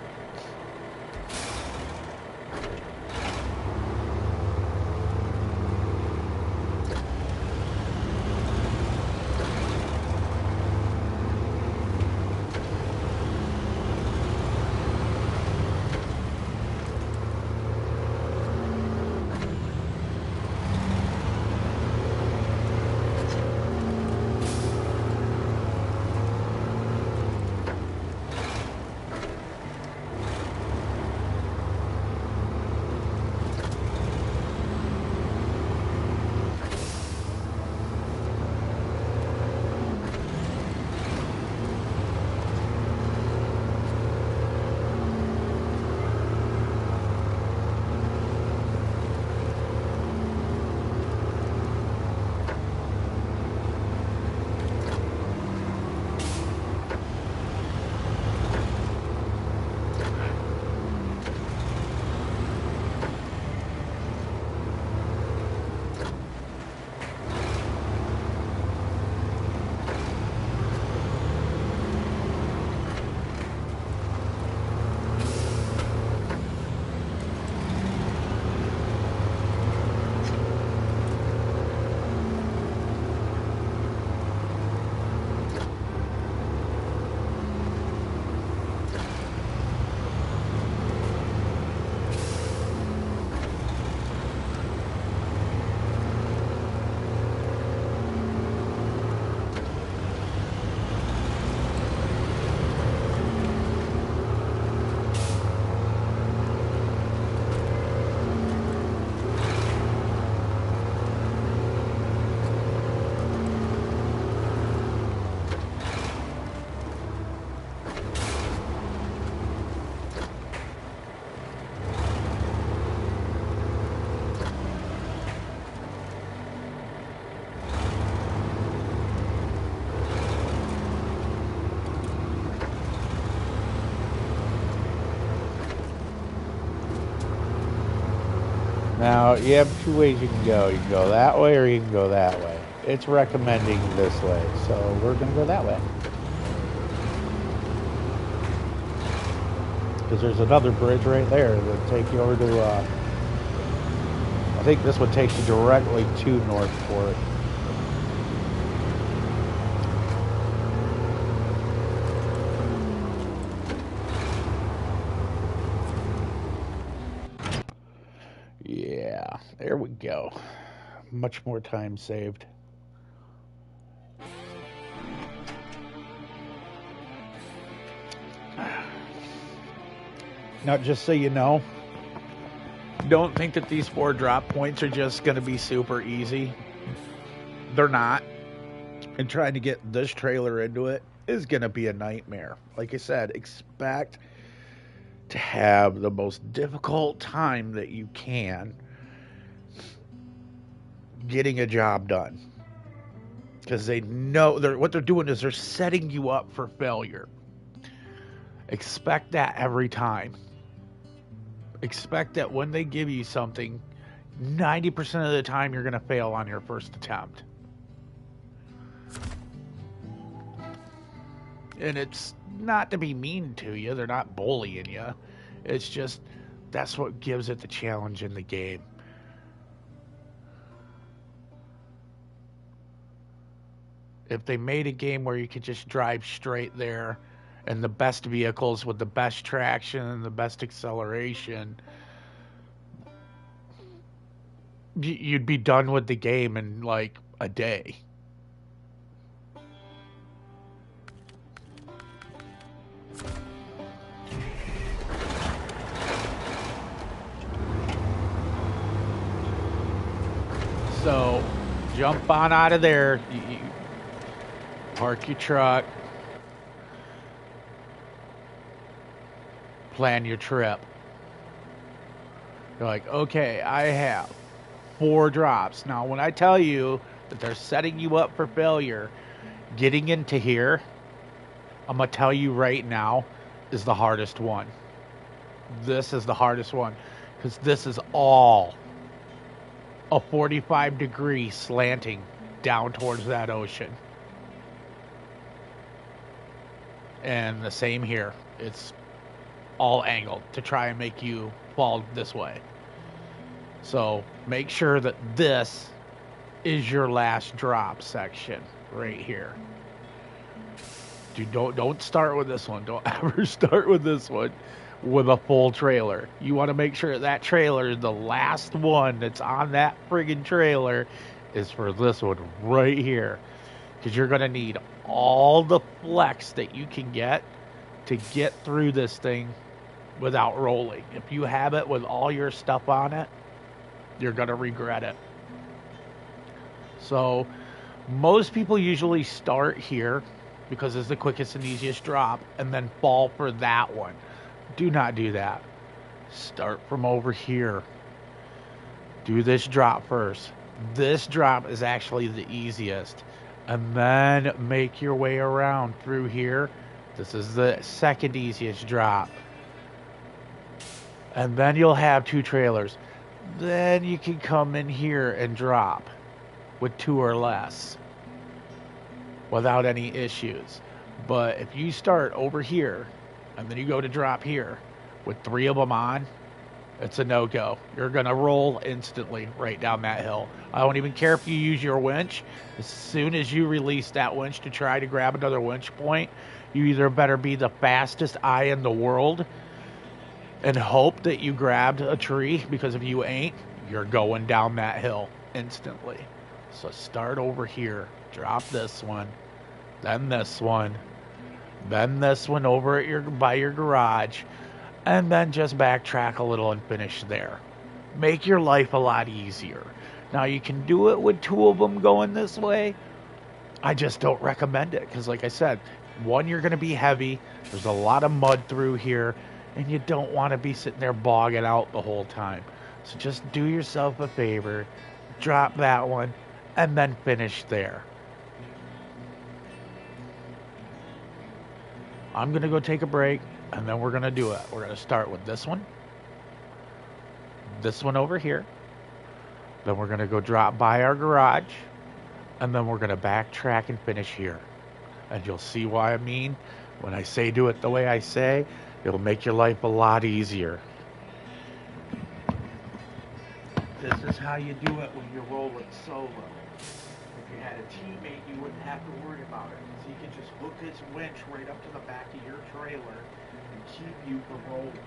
Now, you have two ways you can go. You can go that way or you can go that way. It's recommending this way, so we're going to go that way. Because there's another bridge right there that'll take you over to, I think this one takes you directly to Northport. Yeah, there we go. Much more time saved. Now, just so you know, don't think that these 4 drop points are just going to be super easy. They're not. And trying to get this trailer into it is going to be a nightmare. Like I said, expect to have the most difficult time that you can getting a job done. Because they know what they're doing is they're setting you up for failure. Expect that every time. Expect that when they give you something, 90% of the time you're going to fail on your first attempt. And it's not to be mean to you. They're not bullying you. It's just, that's what gives it the challenge in the game. If they made a game where you could just drive straight there and the best vehicles with the best traction and the best acceleration, you'd be done with the game in like a day. So, jump on out of there. park your truck, plan your trip. You're like, okay, I have 4 drops. Now, when I tell you that they're setting you up for failure, getting into here, I'm going to tell you right now, is the hardest one. This is the hardest one because this is all a 45-degree slanting down towards that ocean. And the same here. It's all angled to try and make you fall this way. So make sure that this is your last drop section right here. Don't start with this one. Don't ever start with this one with a full trailer. You want to make sure that trailer, the last one that's on that friggin' trailer, is for this one right here. Because you're going to need all the flex that you can get to get through this thing without rolling. If you have it with all your stuff on it, you're going to regret it. So most people usually start here because it's the quickest and easiest drop and then fall for that one. Do not do that. Start from over here. Do this drop first. This drop is actually the easiest. And then make your way around through here. This is the second easiest drop. And then you'll have 2 trailers. Then you can come in here and drop with 2 or less without any issues. But if you start over here and then you go to drop here with 3 of them on, it's a no-go. You're going to roll instantly right down that hill. I don't even care if you use your winch. As soon as you release that winch to try to grab another winch point, you either better be the fastest eye in the world and hope that you grabbed a tree, because if you ain't, you're going down that hill instantly. So start over here, drop this one, then this one over at by your garage, and then just backtrack a little and finish there. Make your life a lot easier. Now you can do it with 2 of them going this way. I just don't recommend it because, like I said, 1, you're going to be heavy. There's a lot of mud through here, and you don't want to be sitting there bogging out the whole time. So just do yourself a favor, drop that one, and then finish there. I'm going to go take a break, and then we're going to do it. We're going to start with this one over here. Then we're going to go drop by our garage, and then we're going to backtrack and finish here. And you'll see why I mean when I say do it the way I say, it'll make your life a lot easier. This is how you do it when you're rolling solo. If you had a teammate, you wouldn't have to worry about it. So you can just hook his winch right up to the back of your trailer and keep you from rolling.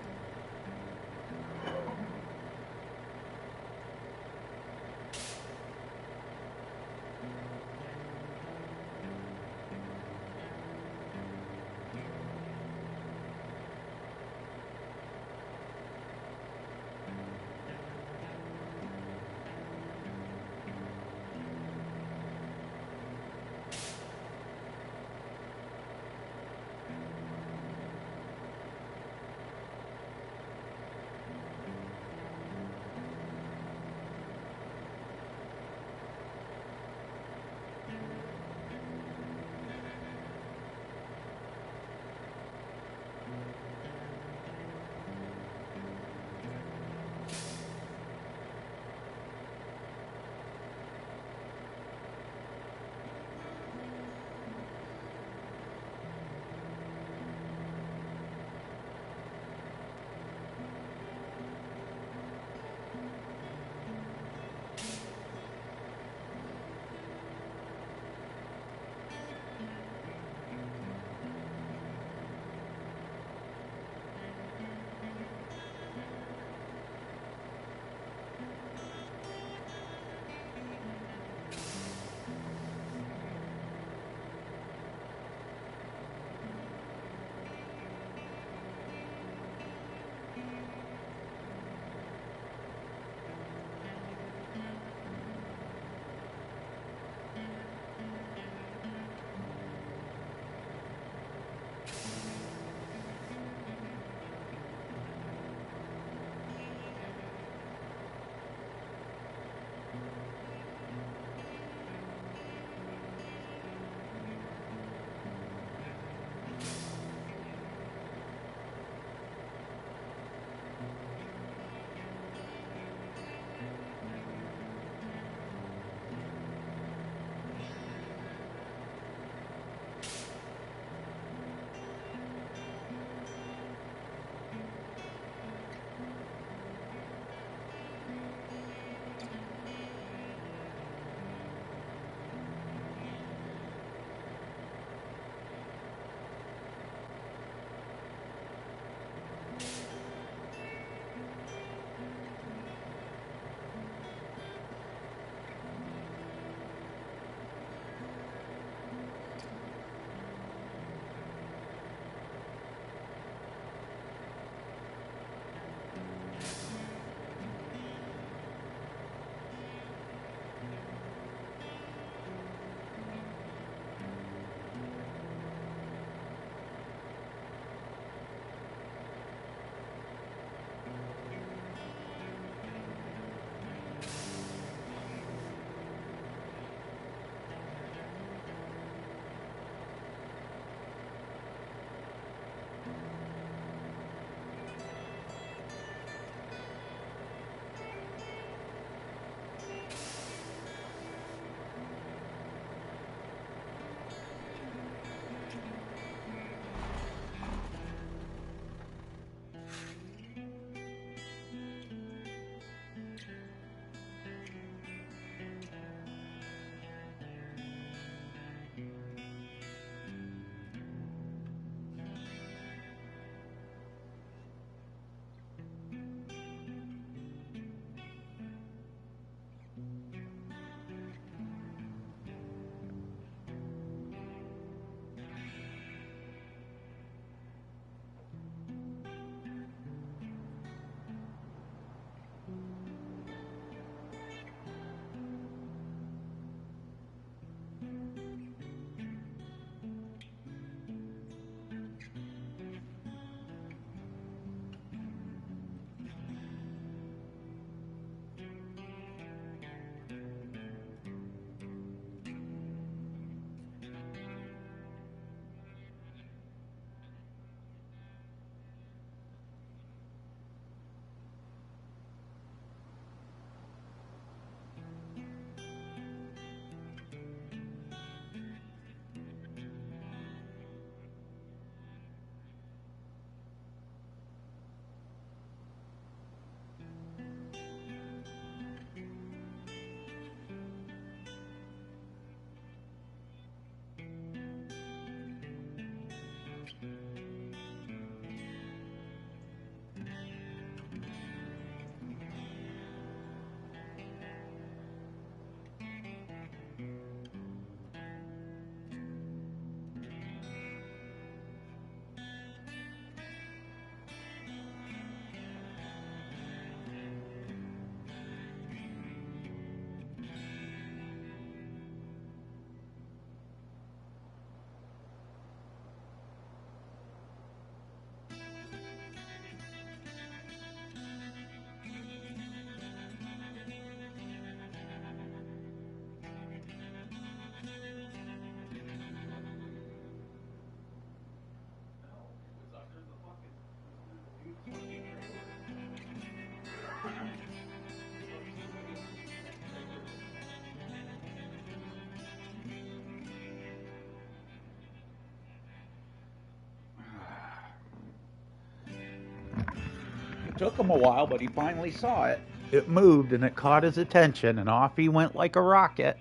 Took him a while, but he finally saw it. It moved and it caught his attention, and off he went like a rocket.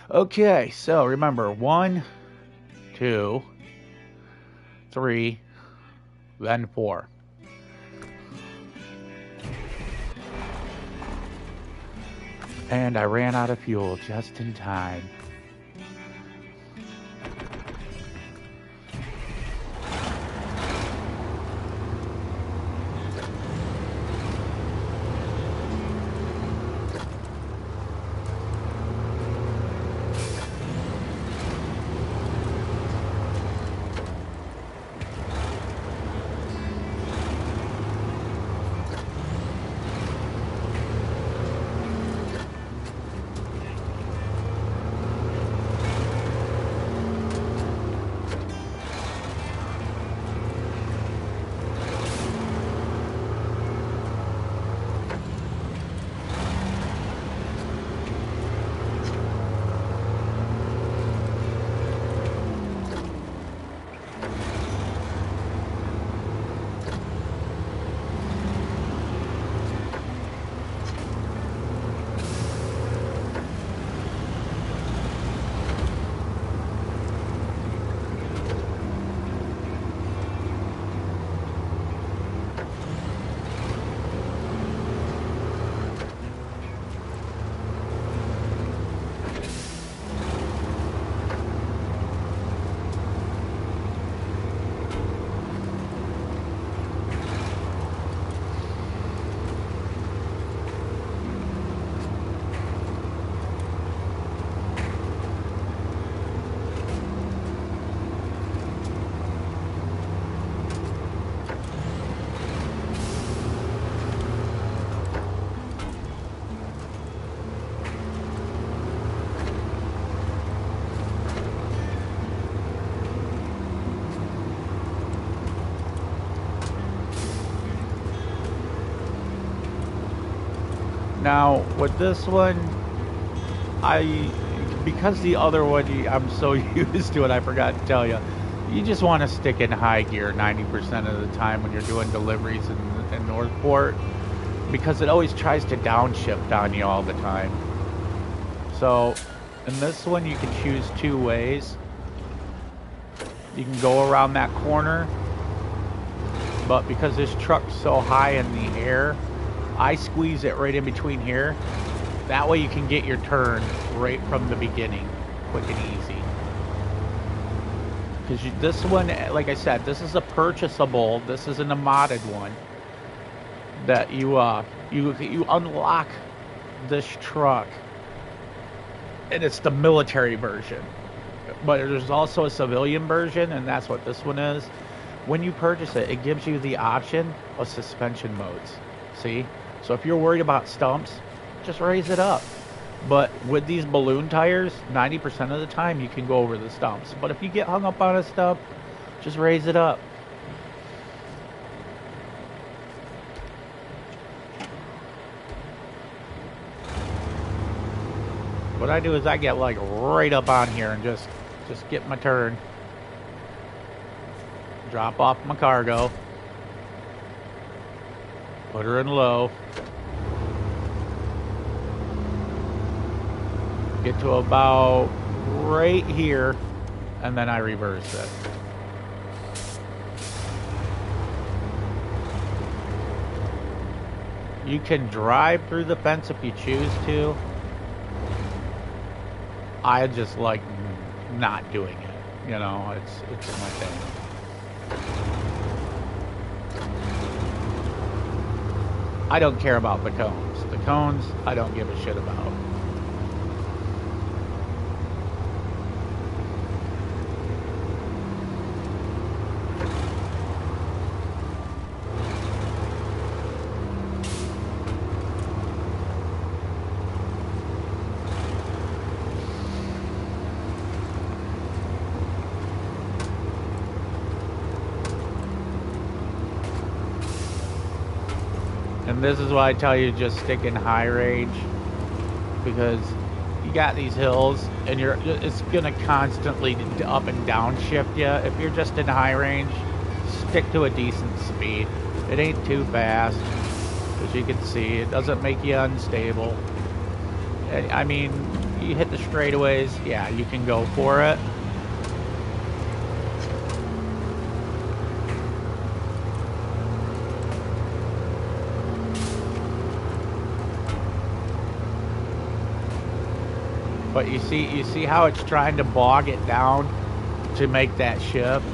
Okay, so remember, 1, 2, 3, then 4. And I ran out of fuel just in time. Now, with this one, because the other one, I'm so used to it, I forgot to tell you, you just want to stick in high gear 90% of the time when you're doing deliveries in Northport, because it always tries to downshift on you all the time. So, in this one, you can choose 2 ways. You can go around that corner, but because this truck's so high in the air, I squeeze it right in between here. That way you can get your turn right from the beginning, quick and easy. Because this one, like I said, this is a purchasable. This isn't a modded one. That you unlock this truck, and it's the military version. But there's also a civilian version, and that's what this one is. When you purchase it, it gives you the option of suspension modes. See? So if you're worried about stumps, just raise it up. But with these balloon tires, 90% of the time you can go over the stumps. But if you get hung up on a stump, just raise it up. What I do is I get like right up on here and just get my turn. Drop off my cargo. Put her in low. Get to about right here, and then I reverse it. You can drive through the fence if you choose to. I just like not doing it. You know, it's my thing. I don't care about the cones. The cones, I don't give a shit about. And this is why I tell you just stick in high range, because you got these hills and it's gonna constantly up and down shift you. If you're just in high range, stick to a decent speed. It ain't too fast. As you can see, it doesn't make you unstable. I mean, you hit the straightaways, yeah, you can go for it. But you see how it's trying to bog it down to make that shift?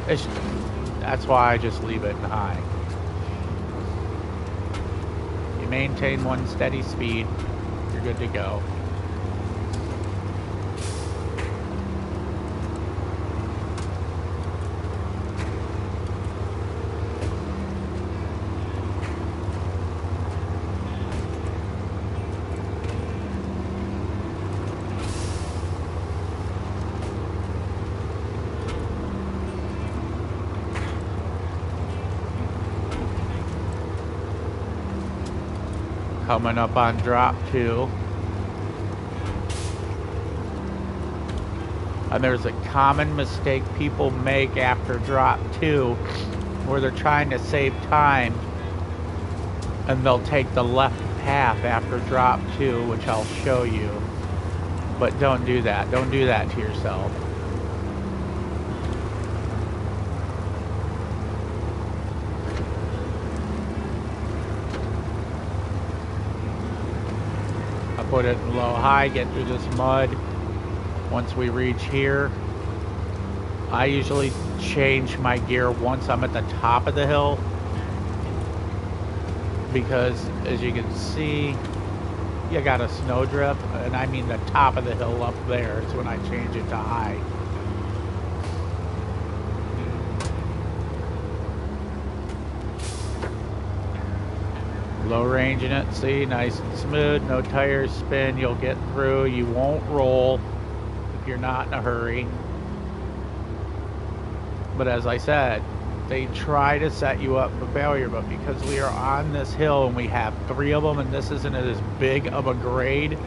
That's why I just leave it in high. You maintain one steady speed, you're good to go. Coming up on drop 2. And there's a common mistake people make after drop 2 where they're trying to save time and they'll take the left path after drop 2, which I'll show you. But don't do that. Don't do that to yourself. Put it in low high, get through this mud. Once we reach here, I usually change my gear once I'm at the top of the hill, because as you can see, you got a snowdrift, and I mean the top of the hill up there. It's when I change it to high. Low range in it, see, nice and smooth, no tires spin, you'll get through, you won't roll if you're not in a hurry. But as I said, they try to set you up for failure, but because we are on this hill and we have 3 of them and this isn't as big of a grade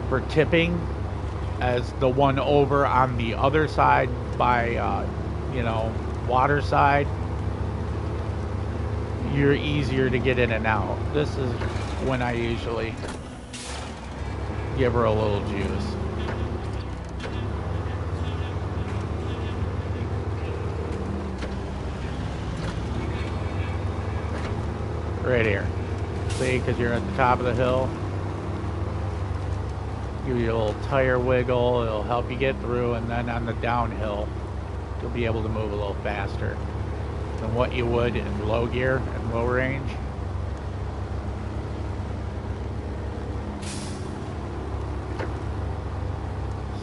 for tipping as the one over on the other side by, you know, water side, you're easier to get in and out. This is when I usually give her a little juice. Right here. See, because you're at the top of the hill. Give you a little tire wiggle, it'll help you get through, and then on the downhill, you'll be able to move a little faster than what you would in low gear and low range.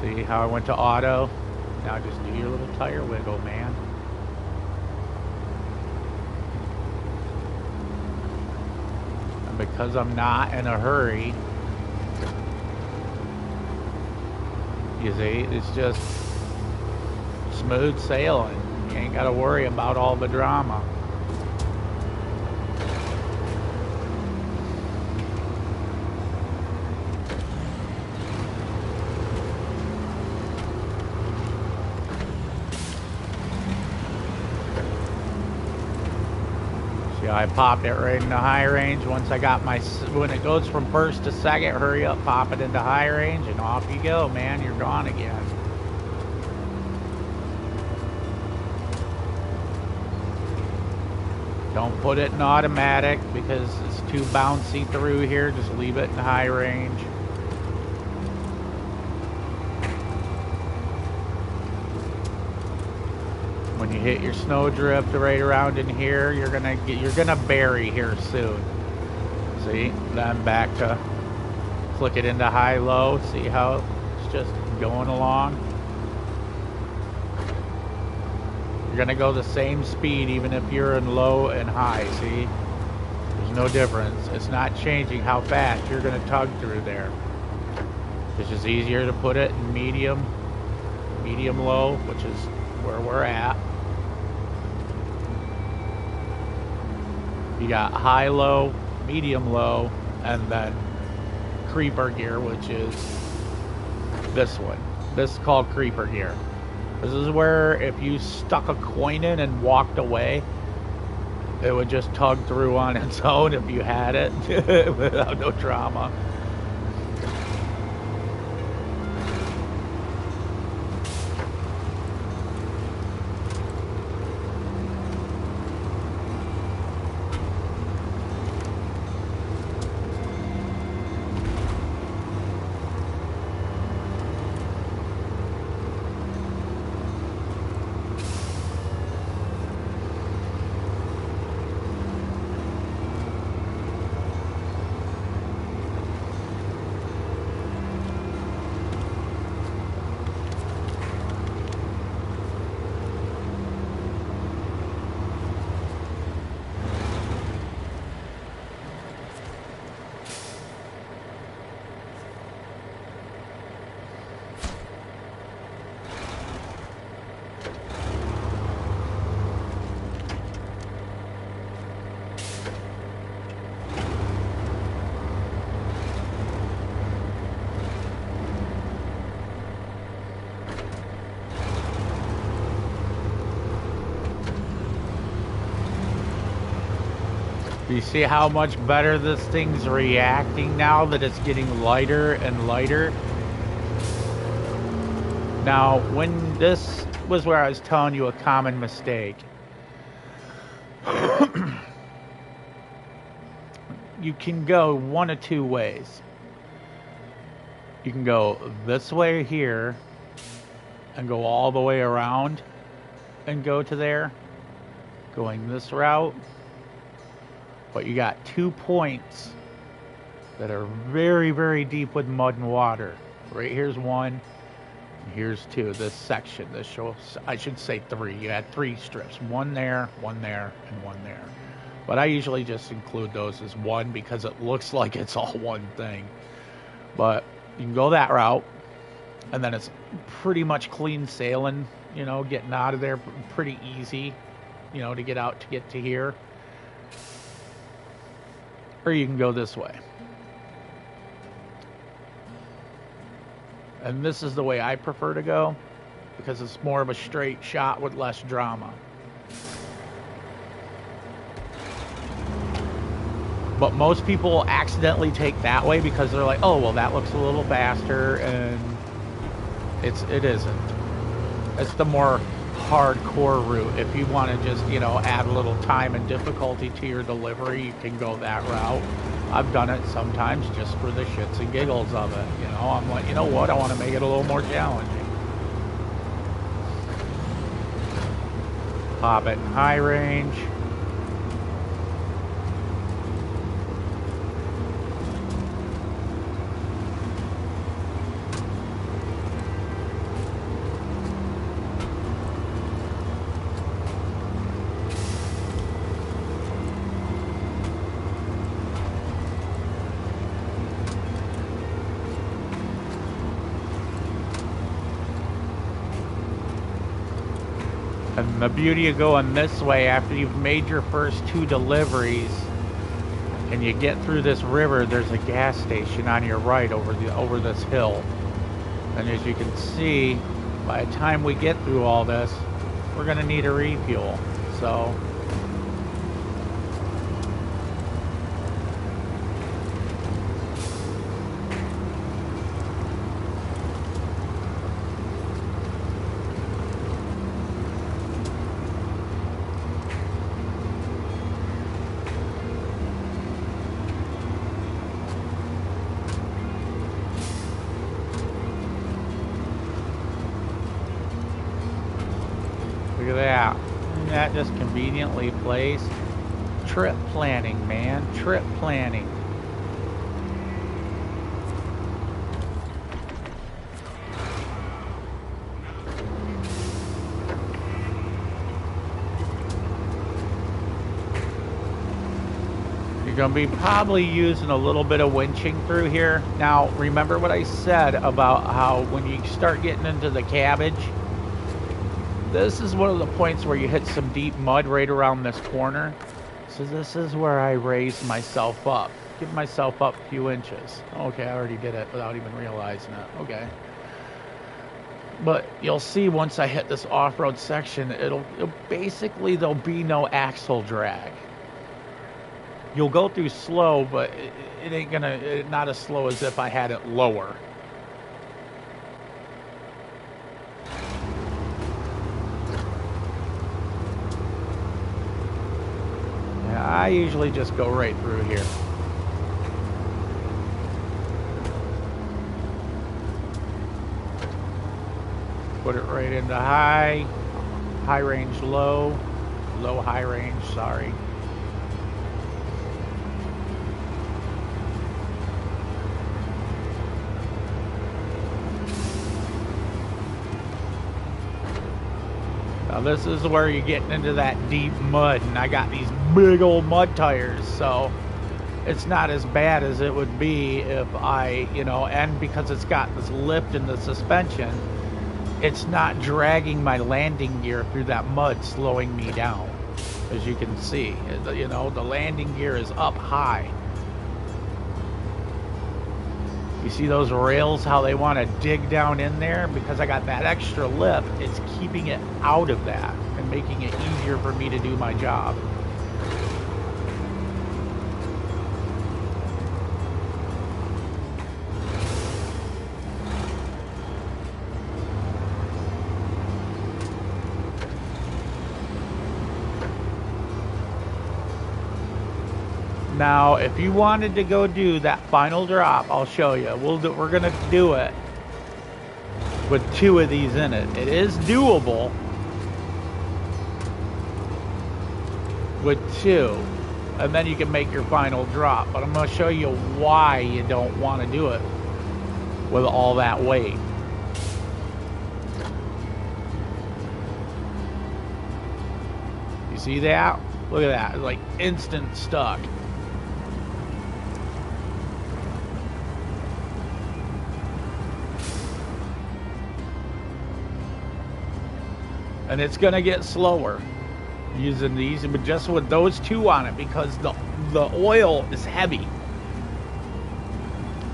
See how I went to auto? Now just do your little tire wiggle, man. And because I'm not in a hurry, you see, it's just smooth sailing. You ain't got to worry about all the drama. See how I popped it right into high range. Once I got my, when it goes from first to second, hurry up, pop it into high range, and off you go, man. You're gone again. Don't put it in automatic because it's too bouncy through here. Just leave it in high range. When you hit your snowdrift right around in here, you're gonna bury here soon. See? Then back to flick it into high-low. See how it's just going along? You're gonna go the same speed even if you're in low and high, see? There's no difference. It's not changing how fast you're gonna tug through there. It's just easier to put it in medium low, which is where we're at. You got high low, medium low, and then creeper gear, which is this one. This is called creeper gear. This is where if you stuck a coin in and walked away, It would just tug through on its own if you had it without no drama. You see how much better this thing's reacting now that it's getting lighter and lighter? Now, when this was where I was telling you a common mistake. You can go one of two ways. You can go this way here and go all the way around and go to there, going this route. But you got 2 points that are very, very deep with mud and water. Right here's one, and here's two. This section, this shows, I should say 3. You had 3 strips, one there, and one there. But I usually just include those as one because it looks like it's all one thing. But you can go that route, and then it's pretty much clean sailing, you know, getting out of there pretty easy, you know, to get out to get to here. Or you can go this way. And this is the way I prefer to go because it's more of a straight shot with less drama. But most people accidentally take that way because they're like, oh, well, that looks a little faster, and it isn't. It's the more hardcore route. If you want to just, you know, add a little time and difficulty to your delivery, you can go that route. I've done it sometimes just for the shits and giggles of it. You know, I'm like, you know what, I want to make it a little more challenging. Pop it in high range. And the beauty of going this way after you've made your first 2 deliveries and you get through this river, there's a gas station on your right over this hill. And as you can see, by the time we get through all this, we're going to need a refuel. So look at that. Isn't that just conveniently placed? Trip planning, man. Trip planning. You're going to be probably using a little bit of winching through here. Now, remember what I said about how when you start getting into the cabbage, this is one of the points where you hit some deep mud right around this corner. So this is where I raise myself up. Give myself up a few inches. Okay, I already did it without even realizing it. Okay. But you'll see once I hit this off-road section, it'll basically, there'll be no axle drag. You'll go through slow, but it ain't gonna, not as slow as if I had it lower. Yeah, I usually just go right through here. Put it right into high range, low, high range, sorry. Now this is where you're getting into that deep mud, and I got these big old mud tires, so it's not as bad as it would be if I, you know, and because it's got this lift in the suspension, it's not dragging my landing gear through that mud, slowing me down. As you can see, you know, the landing gear is up high. You see those rails, how they want to dig down in there? Because I got that extra lift, it's keeping it out of that and making it easier for me to do my job. Now, if you wanted to go do that final drop, I'll show you. We're gonna do it with 2 of these in it. It is doable with 2, and then you can make your final drop. But I'm gonna show you why you don't want to do it with all that weight. You see that? Look at that, it's like instant stuck. And it's gonna get slower using these, but just with those 2 on it, because the oil is heavy.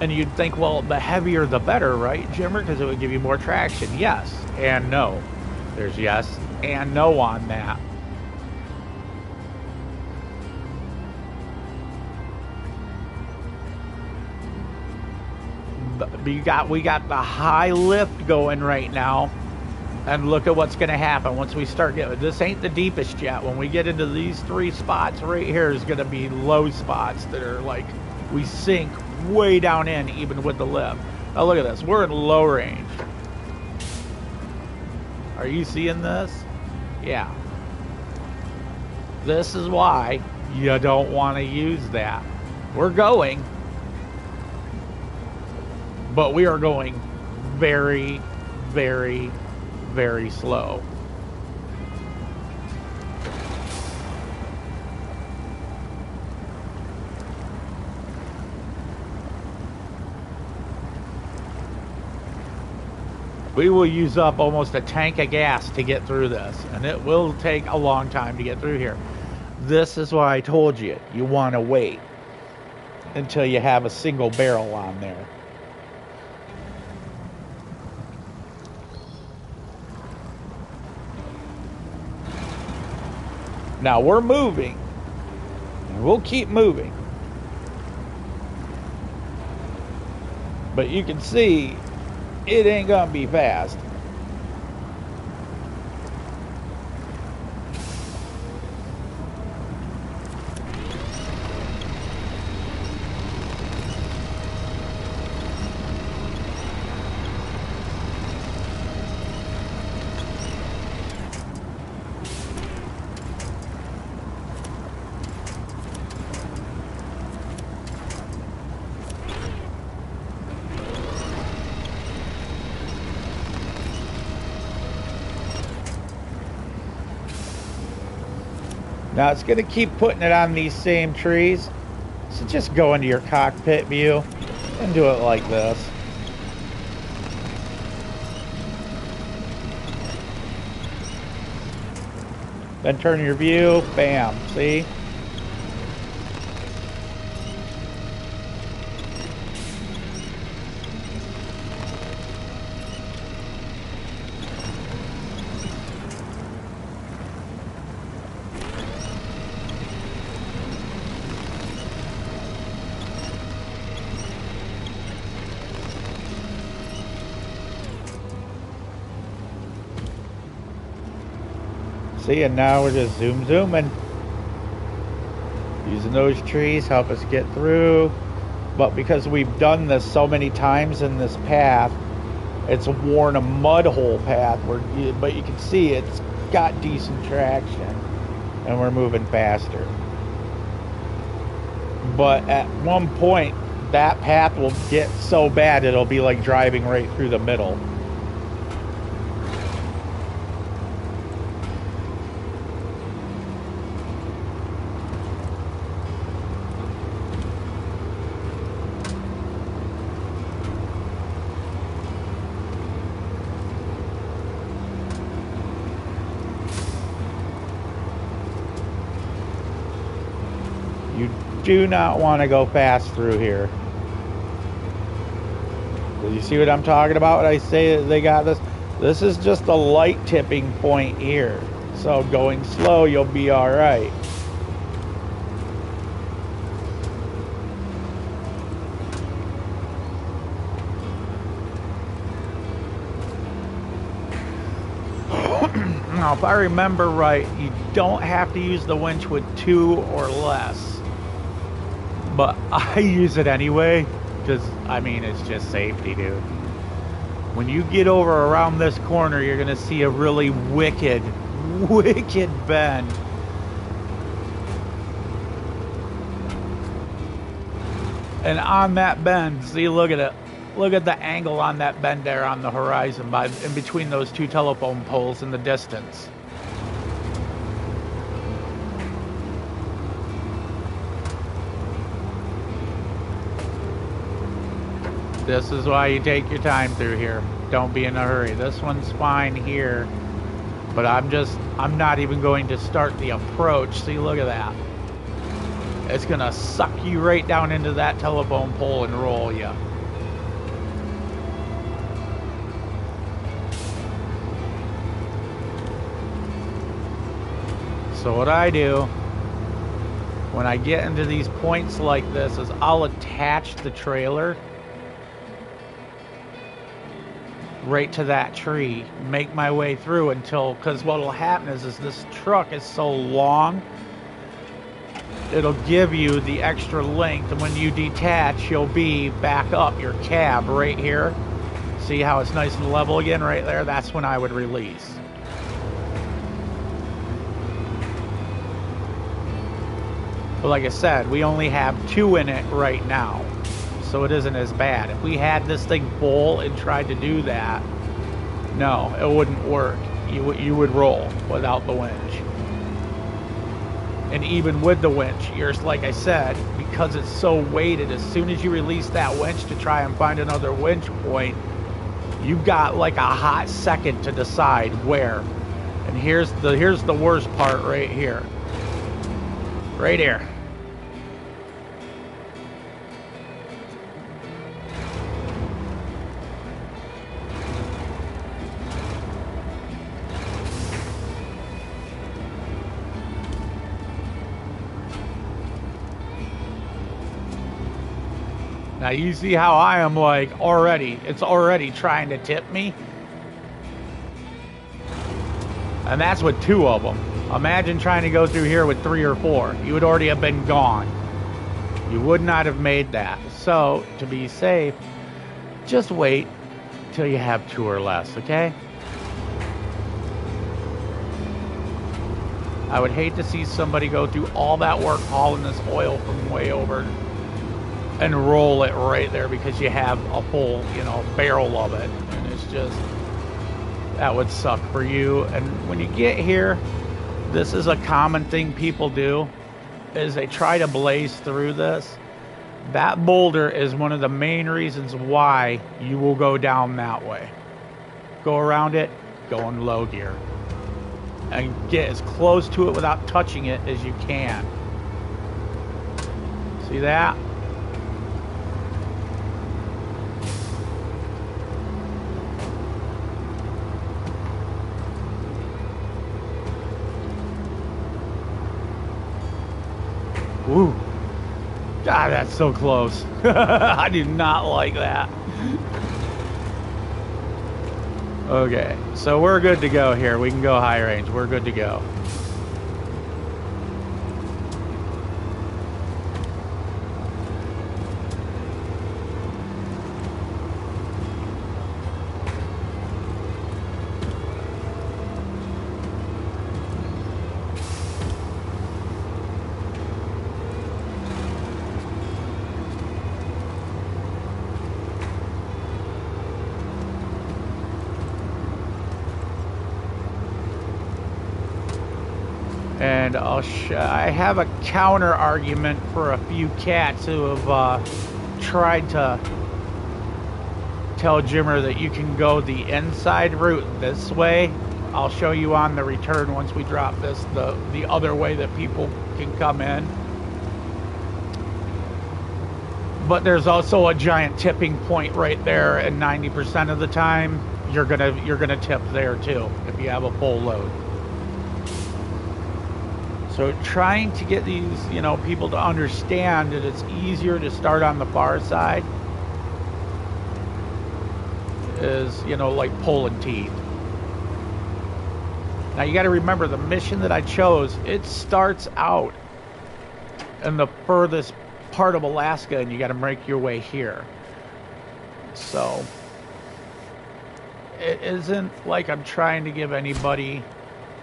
And you'd think, well, the heavier the better, right, Jimmer? Because it would give you more traction. Yes and no. There's yes and no on that. But we got the high lift going right now. And look at what's going to happen once we start getting, this ain't the deepest yet. When we get into these 3 spots right here is going to be low spots that are like, we sink way down in even with the lift. Now look at this, we're in low range. Are you seeing this? Yeah. This is why you don't want to use that. We're going, but we are going very, very, very slow. We will use up almost a tank of gas to get through this, and it will take a long time to get through here. This is why I told you, you want to wait until you have a single barrel on there. Now we're moving, and we'll keep moving. But you can see, it ain't gonna be fast. Now it's going to keep putting it on these same trees. So just go into your cockpit view and do it like this. Then turn your view, bam, see? See, and now we're just zooming. Using those trees help us get through. But because we've done this so many times in this path, it's worn a mud hole path. But you can see it's got decent traction. And we're moving faster. But at one point, that path will get so bad it'll be like driving right through the middle. You do not want to go fast through here. You see what I'm talking about when I say they got this? This is just a light tipping point here. So going slow, you'll be all right. Now, if I remember right, you don't have to use the winch with 2 or less. But I use it anyway, because, I mean, it's just safety, dude. When you get over around this corner, you're going to see a really wicked bend. And on that bend, see, look at it. Look at the angle on that bend there on the horizon, in between those 2 telephone poles in the distance. This is why you take your time through here. Don't be in a hurry. This one's fine here, but I'm not even going to start the approach. See, look at that. It's gonna suck you right down into that telephone pole and roll you. So what I do when I get into these points like this is I'll attach the trailer right to that tree, make my way through until, because what will happen is this truck is so long, it'll give you the extra length, and when you detach, you'll be back up your cab right here. See how it's nice and level again right there? That's when I would release. But like I said, we only have 2 in it right now, so it isn't as bad. If we had this thing full and tried to do that, no, it wouldn't work. You would roll without the winch. And even with the winch, like I said, because it's so weighted, as soon as you release that winch to try and find another winch point, you've got like a hot second to decide where. And here's the worst part right here. Right here. Now you see how I am like it's already trying to tip me. And that's with 2 of them. Imagine trying to go through here with 3 or 4. You would already have been gone. You would not have made that. So, to be safe, just wait till you have 2 or less, okay? I would hate to see somebody go through all that work hauling this oil from way over and roll it right there because you have a full, barrel of it. And it's just, that would suck for you. And when you get here, this is a common thing people do, is they try to blaze through this. That boulder is one of the main reasons why you will go down that way. Go around it, go in low gear. And get as close to it without touching it as you can. See that? Ooh. God, that's so close. I do not like that. Okay, so we're good to go here. We can go high range. We're good to go. And I have a counter argument for a few cats who have tried to tell Jimmer that you can go the inside route this way. I'll show you on the return once we drop this, the other way that people can come in. But there's also a giant tipping point right there, and 90% of the time you're gonna tip there too if you have a full load. So trying to get these, people to understand that it's easier to start on the far side is, like pulling teeth. Now you got to remember the mission that I chose, it starts out in the furthest part of Alaska and you got to make your way here. So it isn't like I'm trying to give anybody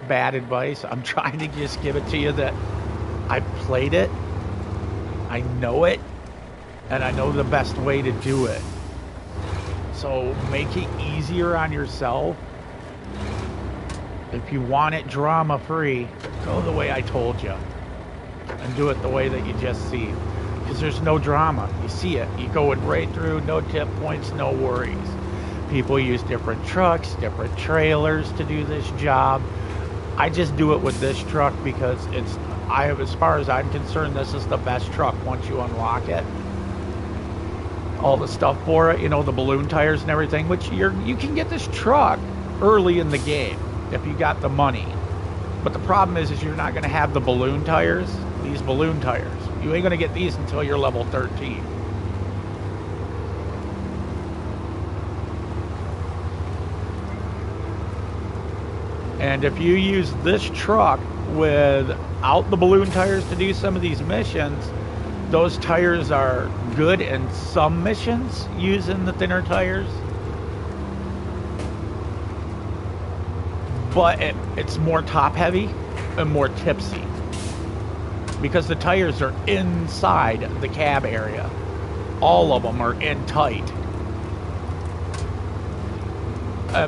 bad advice. I'm trying to just give it to you that I played it, I know it, and I know the best way to do it. So make it easier on yourself. If you want it drama free, go the way I told you and do it the way that you just see, because there's no drama. You see it, you go it right through, no tip points, no worries. People use different trucks, different trailers to do this job. I just do it with this truck because as far as I'm concerned, this is the best truck once you unlock it. All the stuff for it, the balloon tires and everything, which you can get this truck early in the game if you got the money. But the problem is you're not going to have the balloon tires, these balloon tires. You ain't going to get these until you're level 13. And if you use this truck without the balloon tires to do some of these missions, those tires are good in some missions using the thinner tires. But it's more top heavy and more tipsy because the tires are inside the cab area. All of them are in tight.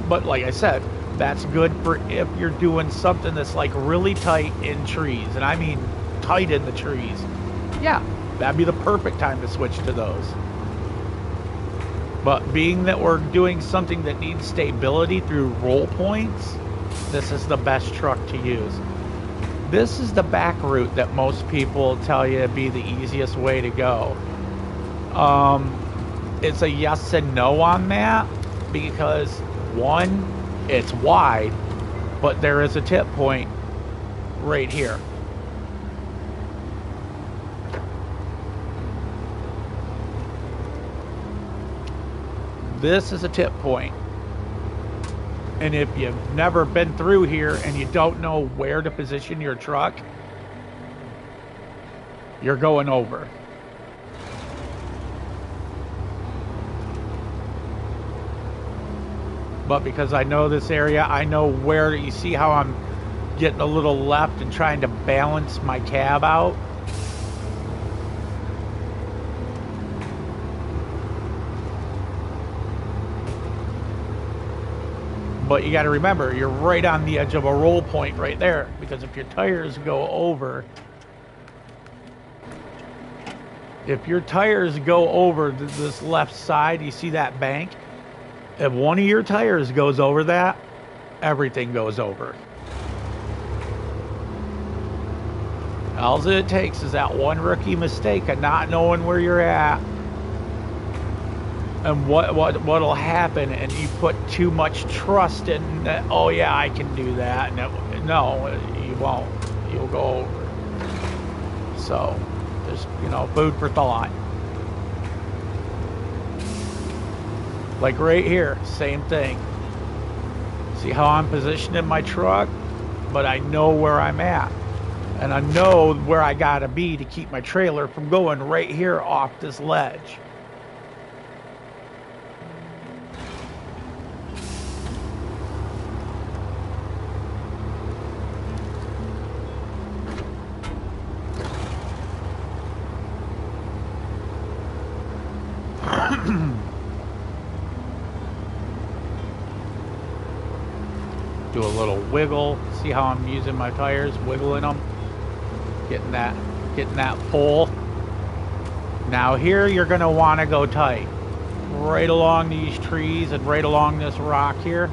But like I said, that's good for if you're doing something that's like really tight in trees, and I mean tight in the trees. Yeah, that'd be the perfect time to switch to those. But being that we're doing something that needs stability through roll points, this is the best truck to use. This is the back route that most people tell you to be the easiest way to go. It's a yes and no on that because one, it's wide, but there is a tip point right here. This is a tip point. And if you've never been through here and you don't know where to position your truck, you're going over. But because I know this area, I know where. You see how I'm getting a little left and trying to balance my cab out? But you got to remember, you're right on the edge of a roll point right there, because if your tires go over, this left side, you see that bank? If one of your tires goes over that, everything goes over. All it takes is that one rookie mistake of not knowing where you're at. And what'll happen, and you put too much trust in that, oh yeah, I can do that. No, you won't. You'll go over. So, just, food for thought. Like right here, same thing. See how I'm positioning my truck? But I know where I'm at. And I know where I gotta be to keep my trailer from going right here off this ledge. Do a little wiggle. See how I'm using my tires, wiggling them, getting that pull. Now here you're gonna want to go tight, right along these trees and right along this rock here,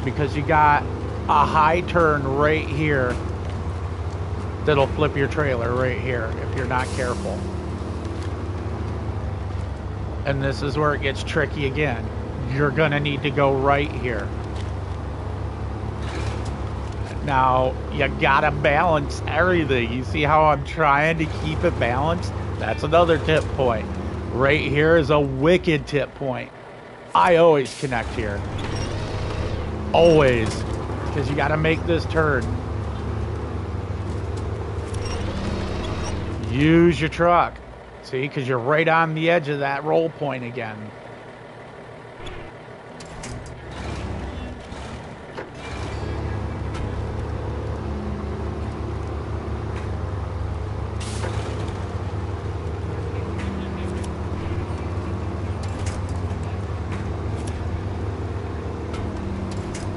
because you got a high turn right here that'll flip your trailer right here if you're not careful. And this is where it gets tricky again. You're gonna need to go right here. Now, you gotta balance everything. You see how I'm trying to keep it balanced? That's another tip point. Right here is a wicked tip point. I always connect here. Always. Because you gotta make this turn. Use your truck. See, because you're right on the edge of that roll point again.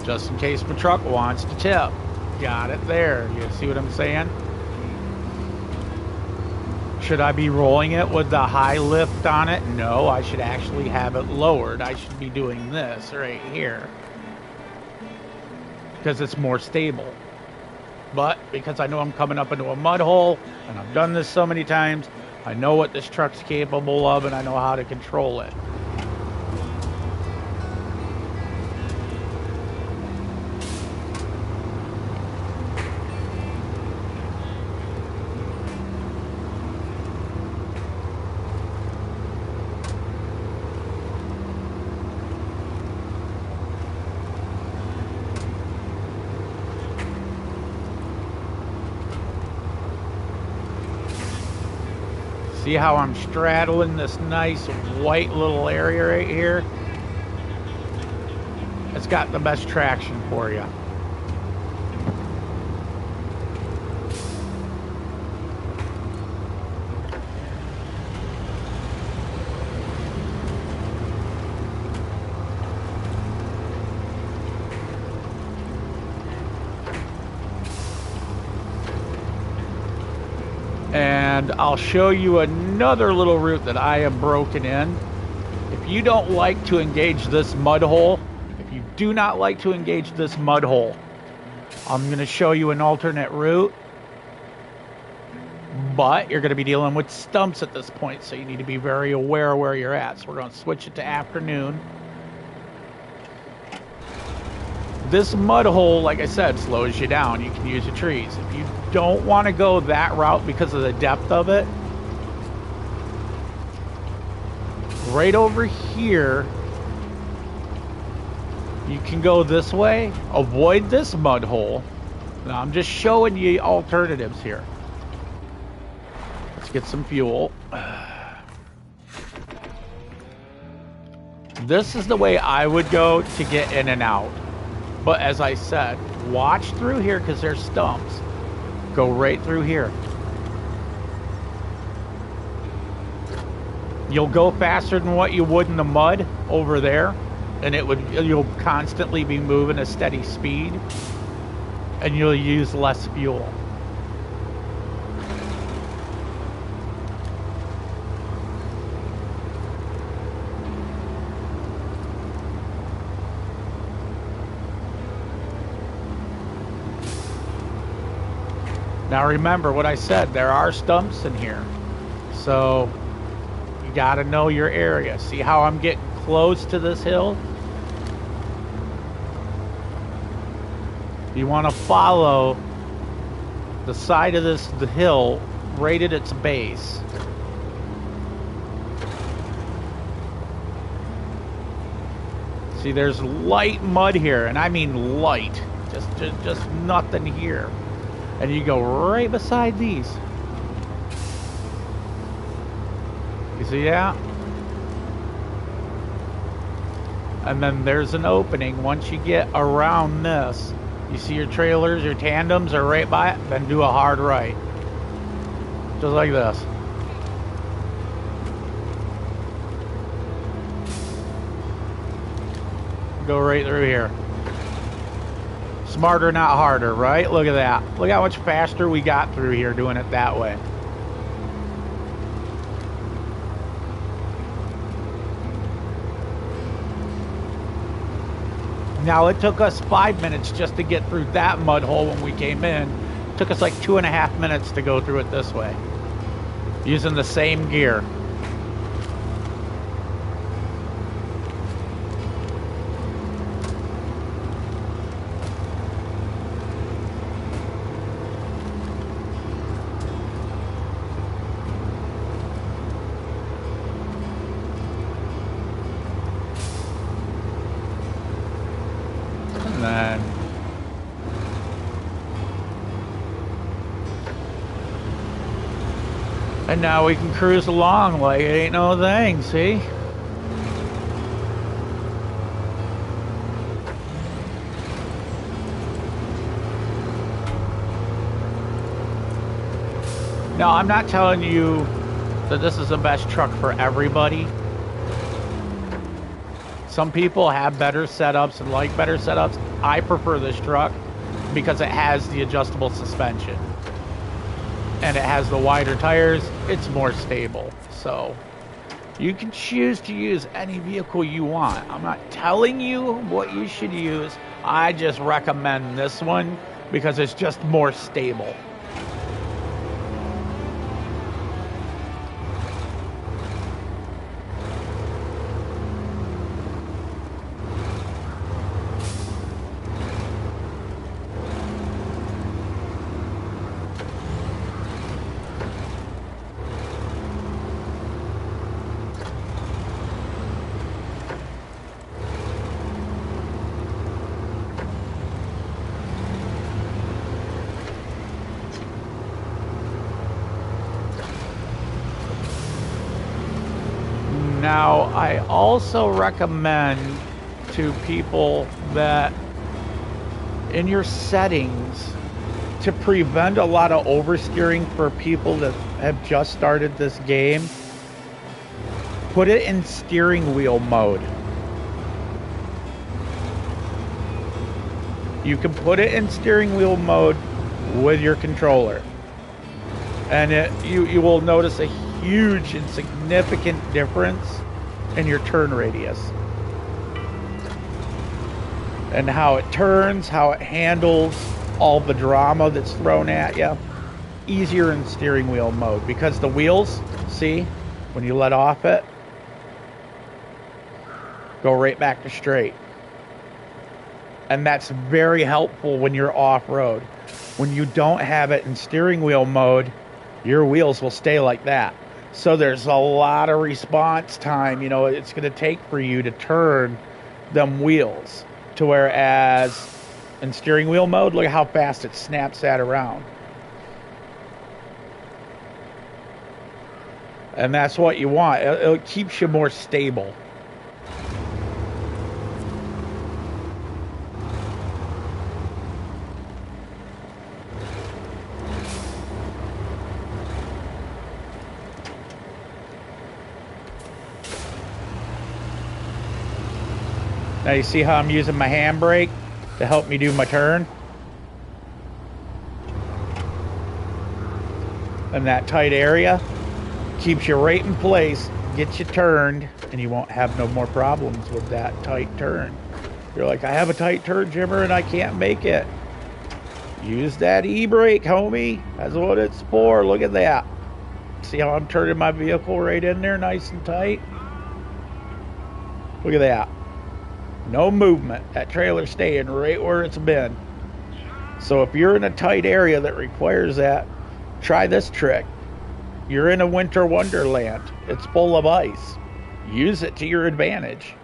Just in case my truck wants to tip. Got it there. You see what I'm saying? Should I be rolling it with the high lift on it? No, I should actually have it lowered. I should be doing this right here, because it's more stable. But because I know I'm coming up into a mud hole, and I've done this so many times, I know what this truck's capable of, and I know how to control it. See how I'm straddling this nice white little area right here? It's got the best traction for you. And I'll show you another little route that I have broken in. If you don't like to engage this mud hole, if you do not like to engage this mud hole, I'm going to show you an alternate route. But you're going to be dealing with stumps at this point, so you need to be very aware of where you're at. So we're going to switch it to afternoon. This mud hole, like I said, slows you down. You can use the trees. If you don't want to go that route because of the depth of it, right over here, you can go this way. Avoid this mud hole. Now, I'm just showing you alternatives here. Let's get some fuel. This is the way I would go to get in and out. But as I said, watch through here because there's stumps. Go right through here. You'll go faster than what you would in the mud over there, and you'll constantly be moving a steady speed, and you'll use less fuel. Now remember what I said, there are stumps in here. So you gotta know your area. See how I'm getting close to this hill? You wanna follow the side of the hill right at its base. See, there's light mud here, and I mean light. Just nothing here. And you go right beside these. You see that? And then there's an opening. Once you get around this, you see your trailers, your tandems are right by it, then do a hard right. Just like this. Go right through here. Smarter, not harder, right? Look at that. Look how much faster we got through here doing it that way. Now, it took us 5 minutes just to get through that mud hole when we came in. It took us like 2.5 minutes to go through it this way, using the same gear. And now we can cruise along like it ain't no thing, see? Now, I'm not telling you that this is the best truck for everybody. Some people have better setups and like better setups. I prefer this truck because it has the adjustable suspension. And it has the wider tires. It's more stable. So you can choose to use any vehicle you want. I'm not telling you what you should use. I just recommend this one because it's just more stable. Now, I also recommend to people that in your settings, to prevent a lot of oversteering for people that have just started this game, put it in steering wheel mode. You can put it in steering wheel mode with your controller, and you will notice a huge and significant difference in your turn radius and how it turns, how it handles all the drama that's thrown at you. Easier in steering wheel mode because the wheels, see, when you let off it, go right back to straight. And that's very helpful when you're off-road. When you don't have it in steering wheel mode, your wheels will stay like that. So there's a lot of response time, you know, it's going to take for you to turn them wheels. To whereas in steering wheel mode, look at how fast it snaps that around. And that's what you want. It keeps you more stable. Now you see how I'm using my handbrake to help me do my turn? And that tight area keeps you right in place, gets you turned, and you won't have no more problems with that tight turn. You're like, I have a tight turn, Jimmer, and I can't make it. Use that e-brake, homie. That's what it's for. Look at that. See how I'm turning my vehicle right in there nice and tight? Look at that. No movement. That trailer's staying right where it's been. So if you're in a tight area that requires that, try this trick. You're in a winter wonderland. It's full of ice. Use it to your advantage.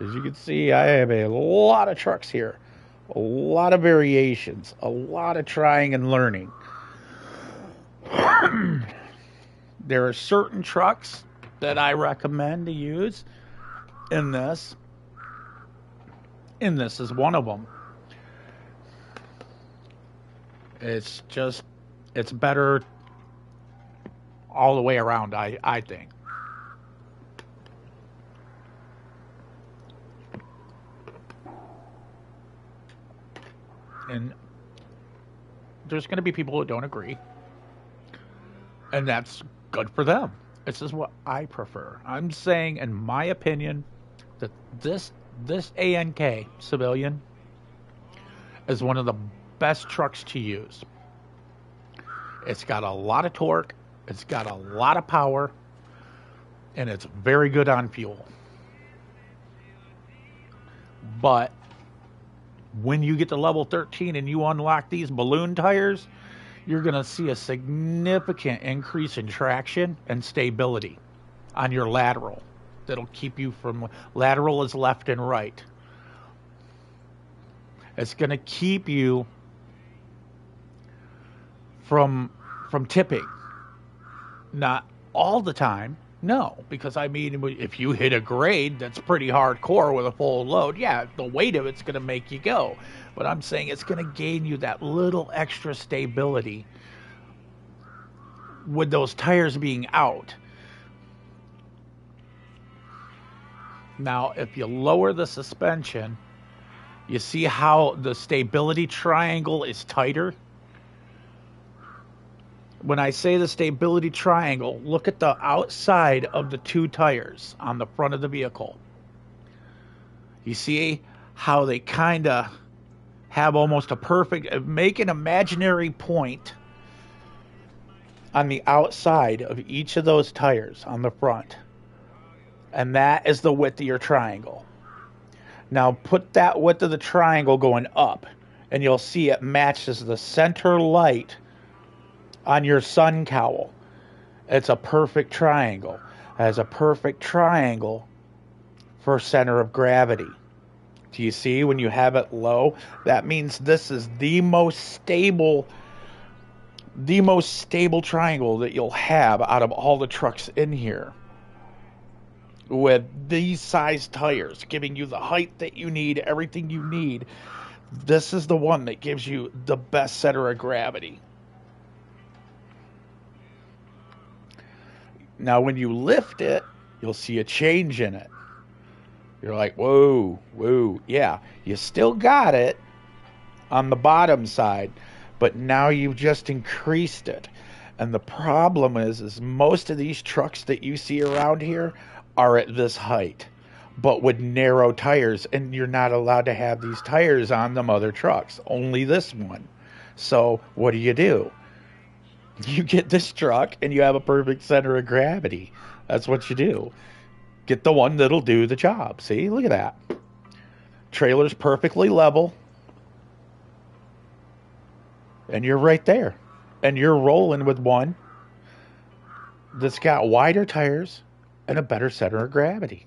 As you can see, I have a lot of trucks here. A lot of variations. A lot of trying and learning. There are certain trucks that I recommend to use in this. And this is one of them. It's better all the way around, I think. And there's going to be people who don't agree. And that's good for them. This is what I prefer. I'm saying, in my opinion, that this ANK civilian is one of the best trucks to use. It's got a lot of torque, it's got a lot of power, and it's very good on fuel. But when you get to level 13 and you unlock these balloon tires, you're going to see a significant increase in traction and stability on your lateral. That'll keep you from, lateral is left and right. It's going to keep you from tipping. Not all the time, no, because I mean, if you hit a grade that's pretty hardcore with a full load, yeah, the weight of it's going to make you go. But I'm saying it's going to gain you that little extra stability with those tires being out. Now, if you lower the suspension, you see how the stability triangle is tighter? When I say the stability triangle, look at the outside of the two tires on the front of the vehicle. You see how they kind of have almost a perfect, make an imaginary point on the outside of each of those tires on the front. And that is the width of your triangle. Now put that width of the triangle going up, and you'll see it matches the center light on your sun cowl. It's a perfect triangle. It has a perfect triangle for center of gravity. Do you see when you have it low? That means this is the most stable triangle that you'll have out of all the trucks in here. With these size tires, giving you the height that you need, everything you need. This is the one that gives you the best center of gravity. Now, when you lift it, you'll see a change in it. You're like, whoa, whoa. Yeah, you still got it on the bottom side, but now you've just increased it. And the problem is most of these trucks that you see around here are at this height, but with narrow tires, and you're not allowed to have these tires on them other trucks, only this one. So what do? You get this truck and you have a perfect center of gravity. That's what you do. Get the one that'll do the job. See, look at that. Trailer's perfectly level. And you're right there. And you're rolling with one that's got wider tires and a better center of gravity.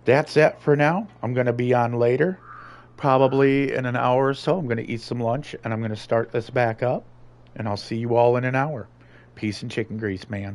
That's it for now. I'm going to be on later. Probably in an hour or so. I'm going to eat some lunch and I'm going to start this back up. And I'll see you all in an hour. Peace and chicken grease, man.